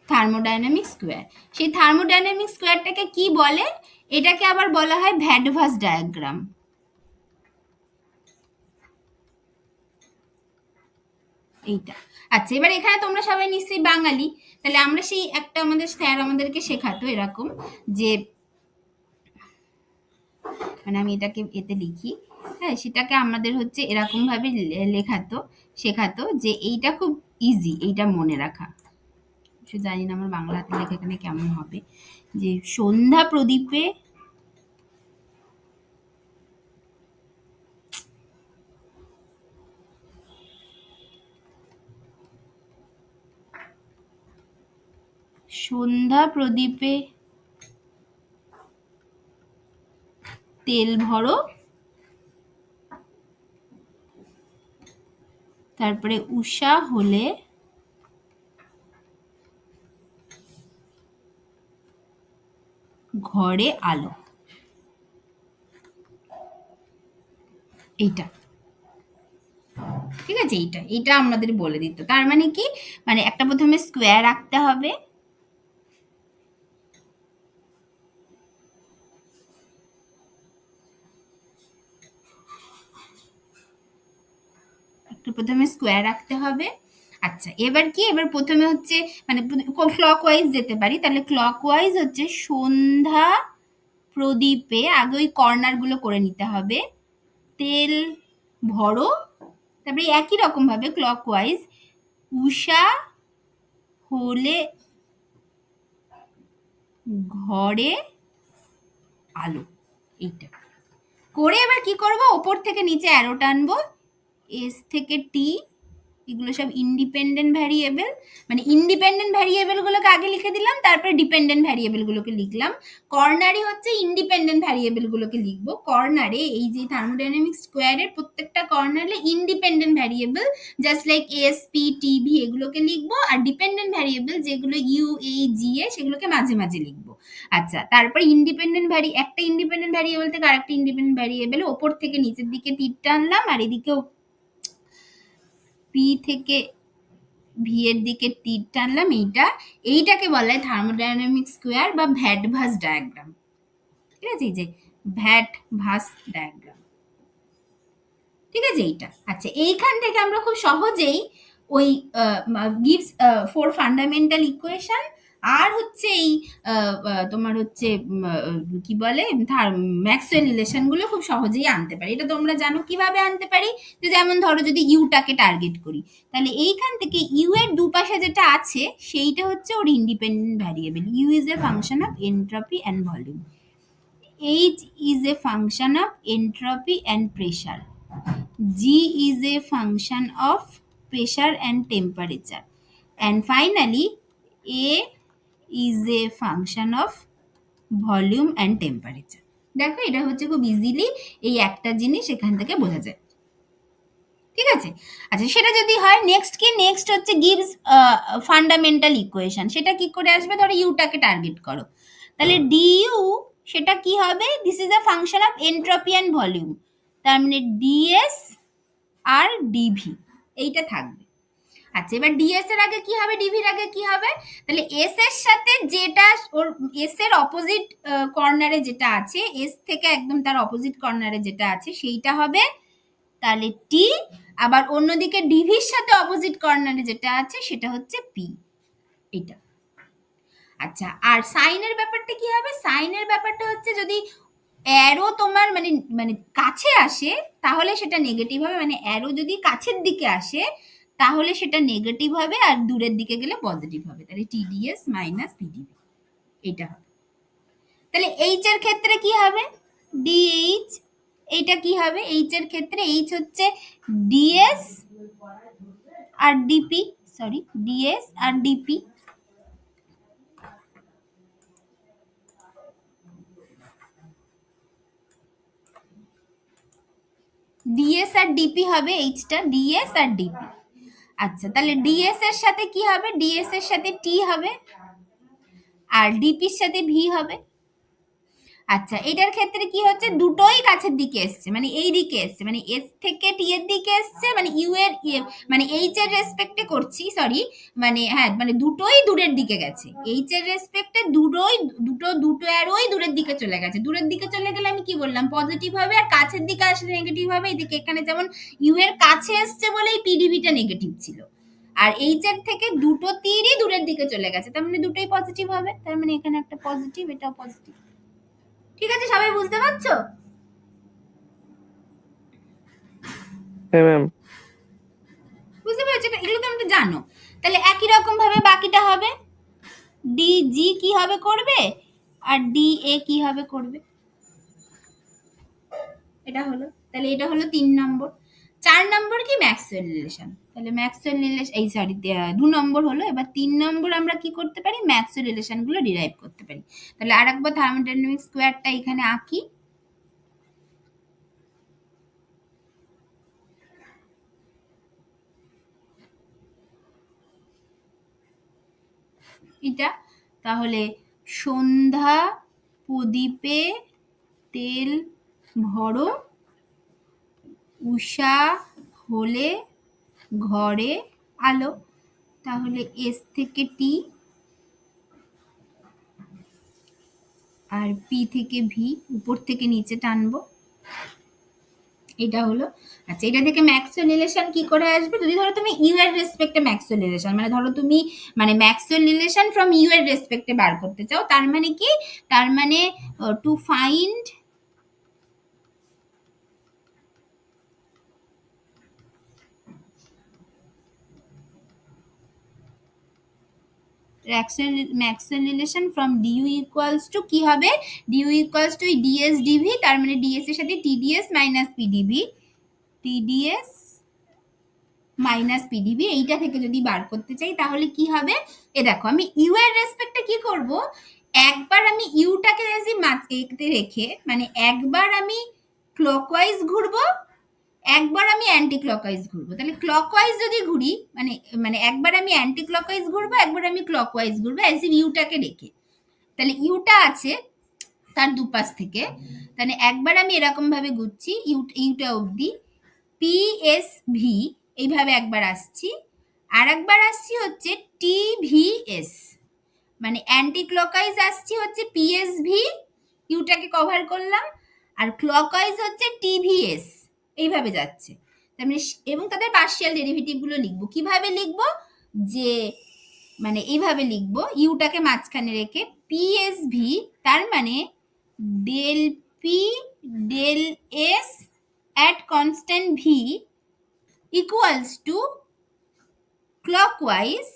থার্মোডাইনামিক স্কোয়ার, সেই থার্মোডাইনামিক স্কোয়ারটাকে কি বলে, এটাকে আবার বলা হয় ভ্যাডভাস ডায়াগ্রাম। এইটা আচ্ছা, এবার এখানে তোমরা সবাই নিশ্চয়ই বাঙালি, তাহলে আমরা সেই একটা আমাদের স্যার আমাদেরকে শেখাতো এরকম যে, মানে আমি এটাকে এতে লিখি, হ্যাঁ, সেটাকে আমাদের হচ্ছে এরকম ভাবে শেখাতো যে এইটা খুব ইজি, এইটা মনে রাখা, জানি না আমার বাংলা হাতে লেখা এখানে কেমন হবে, যে সন্ধ্যা প্রদীপে তেল ভরো, তারপরে উষা হলে ঘরে আলো, এইটা ঠিক আছে, এইটা আমাদের বলে দিত। তার মানে কি, মানে একটা প্রথমে স্কোয়ার আঁকতে হবে, প্রথমে স্কোয়ার আঁকতে হবে। আচ্ছা, এবার কি, এবার প্রথমে হচ্ছে মানে ক্লকওয়াইজ যেতে পারি, তাহলে ক্লকওয়াইজ হচ্ছে সন্ধ্যা প্রদীপে, আগে ওই কর্নার গুলো করে নিতে হবে, তেল ভরো, তারপরে একই রকম ভাবে ক্লকওয়াইজ উষা হলে ঘরে আলো, এইটা করে এবার কি করব, ওপর থেকে নিচে অ্যারো টানবো, এস থেকে টি, এগুলো সব ইন্ডিপেন্ডেন্ট ভ্যারিয়েবল, মানে ইন্ডিপেন্ডেন্ট ভ্যারিয়েবল গুলোকে আগে লিখে দিলাম, তারপরে ডিপেন্ডেন্ট ভ্যারিয়েবল গুলোকে লিখলাম। কর্নারে হচ্ছে ইন্ডিপেন্ডেন্ট ভ্যারিয়েবল গুলোকে লিখবো, কর্নারে এই যে থার্মোডাইনামিক স্কোয়ারের প্রত্যেকটা কর্নারে independent variable just like S P T V এগুলোকে লিখবো, আর ডিপেন্ডেন্ট ভ্যারিয়েবল যেগুলো ইউ এ জি এ সেগুলোকে মাঝে মাঝে লিখবো। আচ্ছা, তারপর একটা ইন্ডিপেন্ডেন্ট ভ্যারিয়েবল থেকে আরেকটা ইন্ডিপেন্ডেন্ট ভ্যারিয়েবল ওপর থেকে নিচের দিকে তীর টানলাম, আর এদিকেও পি থেকে ভি এর দিকে তীর টানলাম, এইটাকে বলা হয় থার্মোডাইনামিক স্কোয়ার বা ভ্যাডভাস ডায়াগ্রাম। ঠিক আছে, এই যে ভ্যাডভাস ডায়াগ্রাম, ঠিক আছে এইটা। আচ্ছা এইখান থেকে আমরা খুব সহজেই ওই গিভস 4 ফান্ডামেন্টাল ইকুয়েশন আর হচ্ছে এই তোমার হচ্ছে কি বলে ম্যাক্সওয়েল রিলেশন গুলো খুব সহজেই আনতে পারি। এটা তোমরা জানো কিভাবে আনতে পারি, যে যেমন ধরো যদি ইউটাকে টার্গেট করি, তাহলে এইখান থেকে ইউ এর দুপাশে যেটা আছে সেইটা হচ্ছে ওর independent variable. U is a function of entropy and volume, H is a function of entropy and pressure, G is a function of pressure and temperature, and finally A is a function of volume and temperature. দেখো এটা হচ্ছে খুব easily এই একটা জিনিস এখান থেকে বোঝা যায়। ঠিক আছে, আচ্ছা সেটা যদি হয় নেক্সট কি, নেক্সট হচ্ছে গিভস ফান্ডামেন্টাল ইকুয়েশন। সেটা কি করে আসবে, ধরো ইউটাকে টার্গেট করো, তাহলে ডিইউ সেটা কি হবে, this is a function of entropy and volume, তার মানে ডিএস আর ডিভি এইটা থাকবে। আচ্ছা এবার ডিএস এর আগে কি হবে, ডিভির আগে কি হবে, তাহলে এস এর সাথে যেটা ওর এস এর অপোজিট কর্নারে যেটা আছে, এস থেকে একদম তার অপোজিট কর্নারে যেটা আছে সেইটা হবে তাহলে টি, আবার অন্যদিকে ডিভির সাথে অপোজিট কর্নারে যেটা আছে সেটা হচ্ছে পি, এটা। আচ্ছা আর সাইনের ব্যাপারটা কি হবে, সাইনের ব্যাপারটা হচ্ছে যদি অ্যারো তোমার মানে মানে কাছে আসে তাহলে সেটা নেগেটিভ হবে, মানে অ্যারো যদি কাছের দিকে আসে তাহলে সেটা নেগেটিভ হবে, আর দূরের দিকে গেলে পজিটিভ হবে, তাহলে টিডিএস মাইনাস পিডিবি এটা হবে। তাহলে এইচ এর ক্ষেত্রে কি হবে, ডিএইচ, এইটা কি হবে, এইচ এর ক্ষেত্রে এইচ হচ্ছে ডিএস আর ডিপি, সরি ডিএস আর ডিপি, ডিএস আর ডিপি হবে, এইচটা ডিএস আর ডিপি। আচ্ছা তাহলে ডিএস এর সাথে কি হবে, ডিএস এর সাথে টি হবে আর ডিপির সাথে ভি হবে। আচ্ছা এটার ক্ষেত্রে কি হচ্ছে, দুটোই কাছের দিকে এসছে, মানে এই দিকে এসছে, মানে এস থেকে টি এর দিকে এসছে, মানে ইউ এর মানে এইচ এর রেসপেক্টে করছি, সরি মানে হ্যাঁ মানে দুটোই দূরের দিকে গেছে, এইচ এর রেসপেক্টে দুটো অ্যারোই দূরের দিকে চলে গেছে। দূরের দিকে চলে গেলে আমি কি বললাম, পজিটিভ হবে, আর কাছের দিকে আসলে নেগেটিভ হবে। এদিকে এখানে যেমন ইউ এর কাছে এসছে বলে এই পিডিবিটা নেগেটিভ ছিল, আর এইচ এর থেকে দুটো তীরই দূরের দিকে চলে গেছে, তার মানে দুটোই পজিটিভ হবে, তার মানে এখানে একটা পজিটিভ, এটাও পজিটিভ। ঠিক আছে, সবাই বুঝতে পারছো? হ্যাঁ ম্যাম। বুঝতে পেরেছো, এগুলো তো আমরা জানো। তাহলে একই রকম ভাবে বাকিটা হবে, ডি জি কি হবে করবে, আর ডি এ কি হবে করবে, এটা হলো। তাহলে এটা হলো 3 নম্বর। 4 নম্বর কি, ম্যাক্সওয়েল রিলেশন। তাহলে ম্যাক্সওয়েল রিলেশন এই সরি 2 নম্বর হলো। এবার 3 নম্বর আমরা কি করতে পারি, ম্যাক্সওয়েল রিলেশন গুলো ডিরাইভ করতে পারি। তাহলে আরেকবার থার্মোডাইনামিক স্কোয়ারটা এখানে আঁকি, এটা তাহলে সন্ধ্যা প্রদীপে তেল ভরো, উষা হলে ঘরে আলো, তাহলে এস থেকে টি আর পি থেকে ভি, উপর থেকে নিচে টানবো, এটা হলো। আচ্ছা এটা থেকে ম্যাক্সওয়েল রিলেশন কি করে আসবে, যদি ধরো তুমি ইউ এর রেসপেক্টে ম্যাক্সওয়েল রিলেশন, মানে ধরো তুমি মানে ম্যাক্সওয়েল রিলেশন ফ্রম ইউ এর রেসপেক্টে বার করতে চাও, তার মানে কি, তার মানে to find Maxwell relation from du equals to কি হবে, du equals to ds dv, তার মানে ডিএস এর সাথে tds minus pdv, tds minus pdv, এইটা থেকে যদি বার করতে চাই তাহলে কি হবে, এ দেখো আমি ইউ এর রেসপেক্টে কি করব, একবার আমি ইউটাকে রেখে মানে একবার আমি ক্লকওয়াইজ ঘুরবো, একবার আমি অ্যান্টি ক্লকওয়াইজ ঘুরবো। তাহলে ক্লকওয়াইজ যদি ঘুরি মানে মানে একবার আমি অ্যান্টি ক্লকওয়াইজ ঘুরবো, একবার আমি ক্লকওয়াইজ ঘুরবো, অ্যাজ ইন ইউটাকে রেখে। তাহলে ইউটা আছে তার দুপাশ থেকে, তাহলে একবার আমি এরকম ভাবে ঘুরছি ইউটা অবধি, পি এস ভি এইভাবে একবার আসছি, আর একবার আসছি হচ্ছে টি ভি এস, মানে অ্যান্টি ক্লকওয়াইজ আসছি হচ্ছে পিএস ভি, ইউটাকে কভার করলাম, আর ক্লকওয়াইজ হচ্ছে টিভিএস, এইভাবে যাচ্ছে। তার মানে এবং তাদের পার্শিয়াল ডেরিভেটিভ গুলো লিখবো। কিভাবে লিখবো? যে মানে এইভাবে লিখবো, ইউটাকে মাঝখানে রেখে PSV, তার মানে del P del s at constant v equals to clockwise,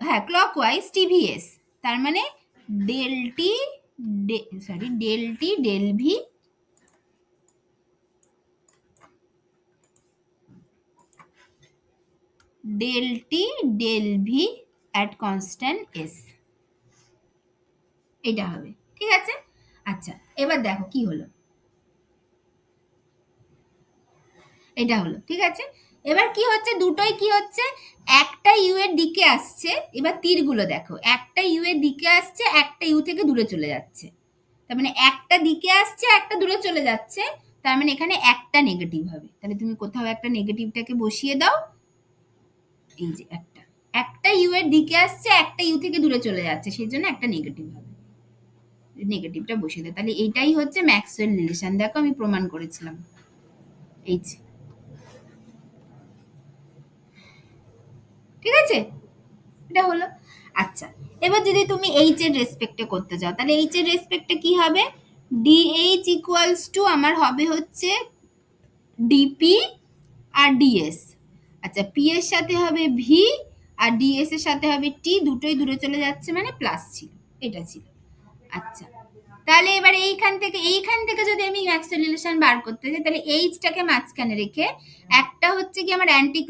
হ্যাঁ clockwise TVS, তার মানে del T del T del V del T del v at constant s, এটা হবে। ঠিক আছে, আচ্ছা এবার দেখো কি হলো, এটা হলো। ঠিক আছে, এবার কি হচ্ছে, দুটোই কি হচ্ছে, একটা ইউ এর দিকে আসছে। এবার তীরগুলো দেখো, একটা ইউ এর দিকে আসছে, একটা ইউ থেকে দূরে চলে যাচ্ছে। তার মানে একটা দিকে আসছে, একটা দূরে চলে যাচ্ছে, তার মানে এখানে একটা নেগেটিভ হবে। তাহলে তুমি কোথাও একটা নেগেটিভটাকে বসিয়ে দাও, এই যে একটা ইউ এর দিকে আসছে, একটা ইউ থেকে দূরে চলে যাচ্ছে, সেই জন্য একটা নেগেটিভ হবে, নেগেটিভটা বসিয়ে দাও। তাহলে এইটাই হচ্ছে ম্যাক্সওয়েল রিলেশন। দেখো আমি প্রমাণ করেছিলাম, এই যে। ঠিক আছে, এটা হলো। আচ্ছা এবার যদি তুমি এইচ এর রেসপেক্টে করতে যাও, তাহলে এইচ এর রেসপেক্টে কি হবে, ডিএইচ ইকুয়ালস টু আমার হবে হচ্ছে ডিপি আর ডিএস। আচ্ছা পি এর সাথে হবে ভি আর ডিএস এর সাথে হবে টি, দুটোই দূরে চলে যাচ্ছে মানে প্লাস ছিল, এটা ছিল। আচ্ছা তাহলে এবার এইখান থেকে যদি আমি ম্যাক্সওয়েল রিলেশন বার করতে চাই, তাহলে এইচটাকে মাঝখানে রেখে একটা হচ্ছে কি আমার অ্যান্টি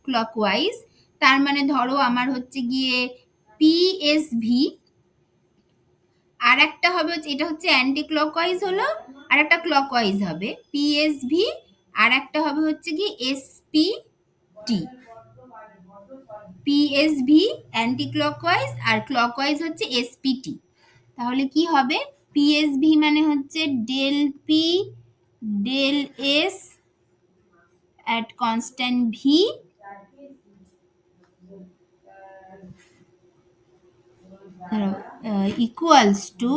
ক্লকওয়াইজ, তার মানে ধরো আমার হচ্ছে গিয়ে পিএসভি, আর একটা হবে হচ্ছে, এটা হচ্ছে অ্যান্টি ক্লকওয়াইজ হলো, আর একটা ক্লকওয়াইজ হবে পিএসভি, আর একটা হবে হচ্ছে কি এসপিটি। পিএসভি অ্যান্টি ক্লকওয়াইজ আর ক্লকওয়াইজ হচ্ছে এসপিটি। তাহলে কি হবে, পিএসভি মানে হচ্ছে del P del s at constant v equals to,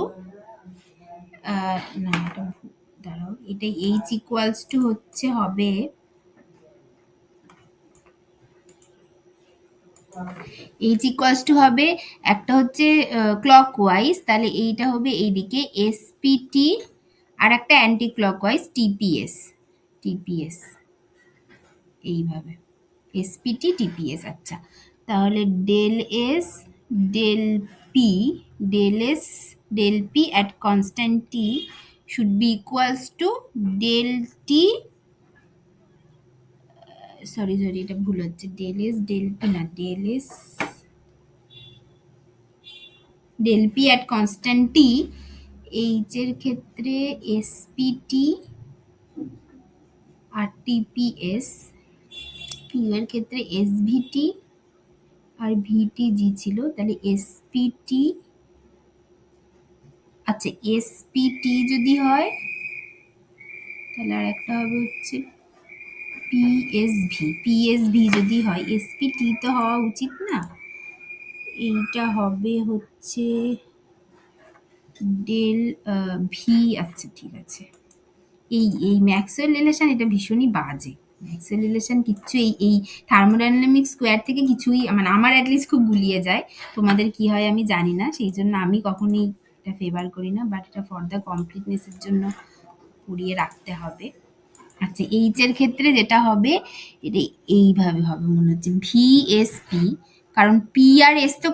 না এটা দাঁড়াও, এটা এইচ ইকুয়ালস টু হচ্ছে হবে, এইচ ইকুয়ালস টু হবে একটা হচ্ছে ক্লকওয়াইজ, তাহলে এইটা হবে এইদিকে এসপিটি, আর একটা অ্যান্টি ক্লকওয়াইজ টিপিএস, এইভাবে এসপিটি টিপিএস। আচ্ছা তাহলে del S del P del P at constant t should be equals to del t, sorry এটা ভুল হচ্ছে, ডেল এস ডেল পি না, del P at constant t, h এর ক্ষেত্রে SPT R TPS, you এর ক্ষেত্রে এসভিটি আর ভিটিজি ছিল, তাহলে এসপিটি, আচ্ছা এসপিটি যদি হয় তাহলে আর একটা হবে হচ্ছে পিএসভি যদি হয়, এসপিটি তো হওয়া উচিত না, এইটা হবে হচ্ছে ডেল ভি। আচ্ছা ঠিক আছে, এই ম্যাক্সওয়েল রিলেশন এটা ভীষণই বাজে, ম্যাক্সওয়েল রিলেশন কিচ্ছু এই থার্মোডাইনামিক স্কোয়ার থেকে কিছুই, মানে আমার অ্যাটলিস্ট খুব গুলিয়ে যায়, তোমাদের কি হয় আমি জানি না, সেই জন্য আমি কখনোই এটা ফেভার করি না, বাট এটা ফর দ্য কমপ্লিটনেসের জন্য পড়িয়ে রাখতে হবে। আচ্ছা এইচ এর ক্ষেত্রে যেটা হবে, এটা এইভাবে হবে মনে হচ্ছে ভিএসপি, কারণ পি আর এস তো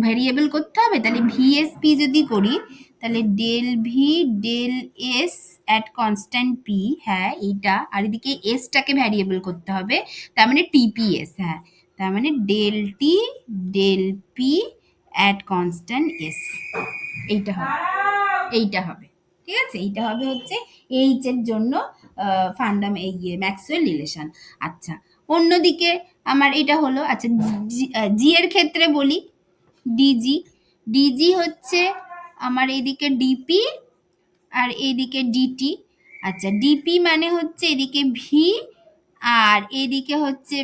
ভ্যারিয়েবল করতে হবে, তাহলে ভিএসপি যদি করি তাহলে del V del S at constant p, হ্যাঁ এইটা, আর এদিকে এসটাকে ভ্যারিয়েবল করতে হবে, তার মানে টিপিএস, হ্যাঁ তার মানে del T del P at constant s, এইটা হবে। ঠিক আছে, এইটা হবে হচ্ছে এইচ এর জন্য ম্যাক্সওয়েল রিলেশন। আচ্ছা অন্যদিকে আমার এটা হলো, আচ্ছা জি এর ক্ষেত্রে বলি, ডিজি হচ্ছে আমার এইদিকে ডিপি আর এইদিকে ডিটি। আচ্ছা ডিপি মানে হচ্ছে এদিকে ভি আর এইদিকে হচ্ছে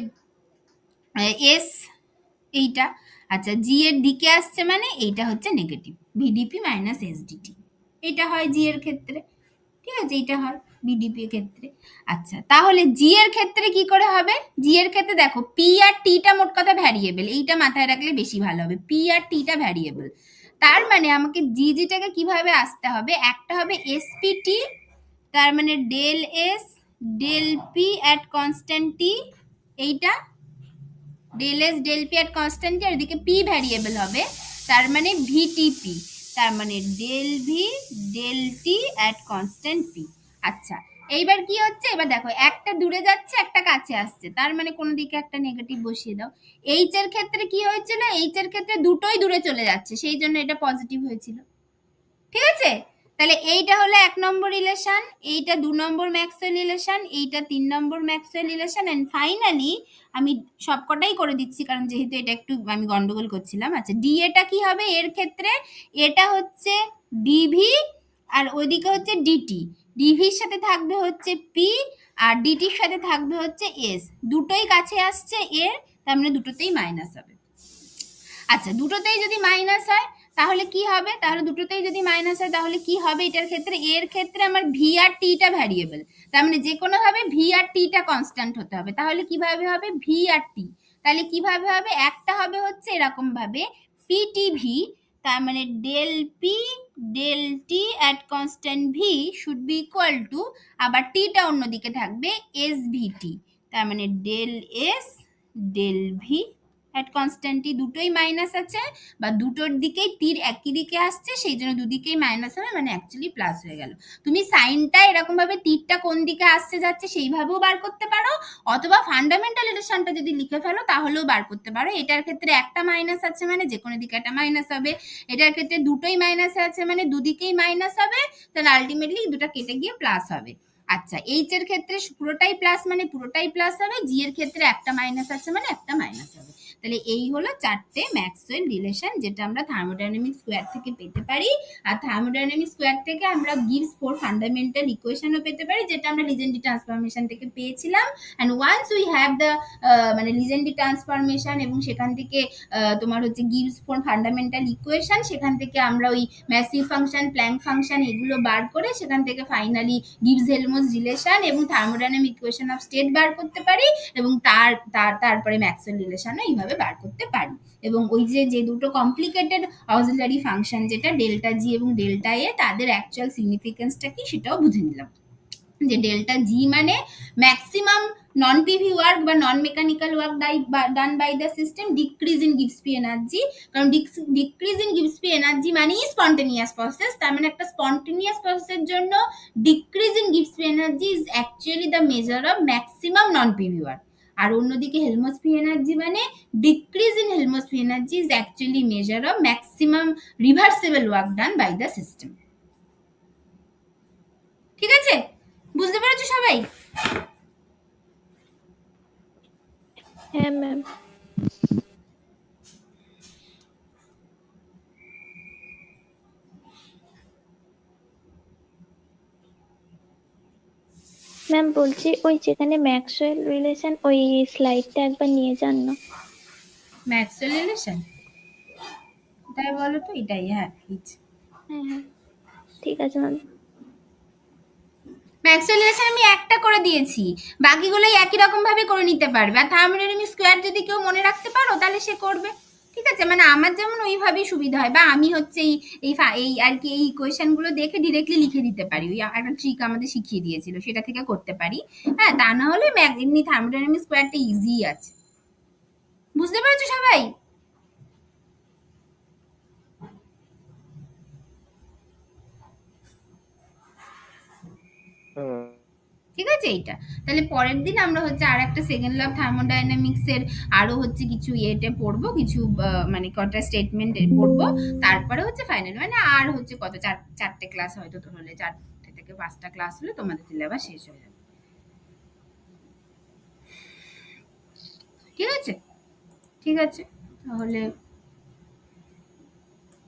এস, এইটা। আচ্ছা জি এর দিকে আসছে মানে এইটা হচ্ছে নেগেটিভ, ভিডিপি মাইনাস এসডিটি, এটা হয় জি এর ক্ষেত্রে। ঠিক আছে, এইটা হয় বিডিপি এর ক্ষেত্রে। আচ্ছা, তাহলে জি এর ক্ষেত্রে কি করে হবে? জি এর ক্ষেত্রে দেখো পি আর টিটা মোট কথা ভ্যারিয়েবল, এইটা মাথায় রাখলে বেশি ভালো হবে। পি আর টিটা ভ্যারিয়েবল, তার মানে আমাকে জিটাকে কিভাবে আসতে হবে, একটা হবে এসপিটি, তার মানে del S del P at constant T, এইটা del S del P at constant T, আর এদিকে পি ভ্যারিয়েবল হবে, তার মানে ভিটিপি, তার মানে del V del T at constant P. আচ্ছা, এইবার কি হচ্ছে, এবার দেখো একটা দূরে যাচ্ছে একটা কাছে আসছে, তার মানে কোনো দিকে একটা নেগেটিভ বসিয়ে দাও। এইচ এর ক্ষেত্রে কি হয়েছিল, এইচ এর ক্ষেত্রে দুটোই দূরে চলে যাচ্ছে, সেই জন্য এটা পজিটিভ হয়েছিল। ঠিক আছে, তাহলে এইটা হলো 1 নম্বর রিলেশন, এইটা 2 নম্বর ম্যাক্সওয়েল রিলেশন, এইটা 3 নম্বর ম্যাক্সওয়েল রিলেশন, এন্ড ফাইনালি আমি সবকটাই করে দিচ্ছি কারণ যেহেতু এটা একটু আমি গন্ডগোল করছিলাম। আচ্ছা, ডি এটা কি হবে এর ক্ষেত্রে, এটা হচ্ছে ডিভি আর ওইদিকে হচ্ছে ডিটি, ডিভির সাথে থাকবে হচ্ছে পি আর ডিটির সাথে থাকবে হচ্ছে এস, দুটোই কাছে আসছে এর, তার মানে দুটোতেই মাইনাস হবে। আচ্ছা, দুটোতেই যদি মাইনাস হয় তাহলে কি হবে, তাহলে দুটোতেই যদি মাইনাস হয় তাহলে কি হবে এটার ক্ষেত্রে, এর ক্ষেত্রে আমার ভি আর টিটা ভ্যারিয়েবল, তার মানে যে কোনো ভাবে ভি আর টিটা কনস্ট্যান্ট হতে হবে। তাহলে কিভাবে হবে ভি আর টি, তাহলে কিভাবে হবে, একটা হবে হচ্ছে এরকম ভাবে পিটিভি, তার মানে del P del T at constant V should be equal to, আবার টিটা অন্যদিকে থাকবে এস ভিটি, তার মানে del S del V at কনস্ট্যান্টই, দুটোই মাইনাস আছে বা দুটোর দিকেই তীর একই দিকে আসছে, সেই জন্য দুদিকেই মাইনাস হবে, মানে অ্যাকচুয়ালি প্লাস হয়ে গেল। তুমি সাইনটা এরকম ভাবে তীরটা কোন দিকে আসছে যাচ্ছে সেইভাবেও বার করতে পারো, অথবা ফান্ডামেন্টাল রিলেশনটা যদি লিখে ফেলো তাহলেও বার করতে পারো। এটার ক্ষেত্রে একটা মাইনাস আছে মানে যে কোনো দিকে একটা মাইনাস হবে, এটার ক্ষেত্রে দুটোই মাইনাস আছে মানে দুদিকেই মাইনাস হবে, তাহলে আলটিমেটলি দুটো কেটে গিয়ে প্লাস হবে। আচ্ছা, এইচ এর ক্ষেত্রে পুরোটাই প্লাস মানে পুরোটাই প্লাস হবে, জি এর ক্ষেত্রে একটা মাইনাস আছে মানে একটা মাইনাস হবে। তাহলে এই হলো চারটে ম্যাক্সওয়েল রিলেশন যেটা আমরা থার্মোডাইনামিক স্কোয়ার থেকে পেতে পারি, আর থার্মোডাইনামিক স্কোয়ার থেকে আমরা গিভস 4 ফান্ডামেন্টাল ইকুয়েশনও পেতে পারি, যেটা আমরা লিজেন্ডি ট্রান্সফরমেশন থেকে পেয়েছিলাম। And once we have the মানে লিজেন্ডি ট্রান্সফরমেশন এবং সেখান থেকে তোমার হচ্ছে গিভস 4 ফান্ডামেন্টাল ইকুয়েশন, সেখান থেকে আমরা ওই ম্যাসিভ ফাংশন প্ল্যাঙ্ক ফাংশন এগুলো বার করে সেখান থেকে ফাইনালি গিভস হেলমস রিলেশন এবং থার্মোডাইনামিক ইকুয়েশন অফ স্টেট বার করতে পারি, এবং তারপরে ম্যাক্সওয়েল রিলেশনও এইভাবে বার করতে পারি। এবং ওই যে দুটো কমপ্লিকেটেড অক্সিলারি ফাংশন যেটা ডেল্টা জি এবং ডেল্টা এ, তাদের অ্যাকচুয়াল সিগনিফিকেন্সটা কি সেটাও বুঝে নিলাম, যে ডেল্টা জি মানে ম্যাক্সিমাম নন পিভি ওয়ার্ক বা non mechanical work done by the system decrease in গিভসপি এনার্জি, কারণ ডিক্রিজ ইন গিভসপি এনার্জি মানেই স্পন্টেনিয়াস প্রসেস, তার মানে একটা স্পন্টেনিয়াস প্রসেসের জন্য ডিক্রিজ ইন গিভসপি energy is actually the measure of maximum non PV work, আর অন্যদিকে হেলমস ফ্রি এনার্জি মানে decrease in Helmholtz free energy is actually measure of maximum reversible work done by the system. ঠিক আছে, বুঝতে পেরেছো সবাই? হ্যাঁ ম্যাম। ম্যাম বলছি ওই যেখানে ম্যাক্সওয়েল রিলেশন ওই স্লাইডটা একবার নিয়ে যান না। ম্যাক্সওয়েল রিলেশন তাই বলো তো, এটাই, হ্যাঁ হ্যাঁ ঠিক আছে ম্যাম। ম্যাক্সওয়েল রিলেশন আমি একটা করে দিয়েছি, বাকিগুলো একই রকম ভাবে করে নিতে পারবে, আর থার্মোডাইনামিক স্কোয়ার যদি কেউ মনে রাখতে পারো তাহলে সে করবে। ঠিক আছে, মানে আমার যেমন ওইভাবেই সুবিধা হয়, বা আমি হচ্ছে এই আর কি এই ইকুয়েশনগুলো দেখে ডিরেক্টলি লিখে দিতে পারি, ওই একটা ট্রিক আমাদের শিখিয়ে দিয়েছিল সেটা থেকে করতে পারি। হ্যাঁ, তা না হলে এমনি থার্মোডাইনামিক স্কোয়ারটা ইজি আছে। বুঝতে পেরেছো সবাই? ঠিক আছে, এইটা তাহলে পরের দিন আমরা হচ্ছে আর একটা সেকেন্ড ল অফ থার্মোডাইনামিক্স এর আরো হচ্ছে কিছু ইয়েতে পড়বো, কিছু মানে কটা স্টেটমেন্ট পড়বো, তারপরে হচ্ছে ফাইনাল, মানে আর হচ্ছে কত চারটে ক্লাস হয়তো তো হলে 4টে থেকে 5টা ক্লাস হলে তোমাদের সিলেবাস শেষ হয়ে যাবে। ঠিক আছে, ঠিক আছে, তাহলে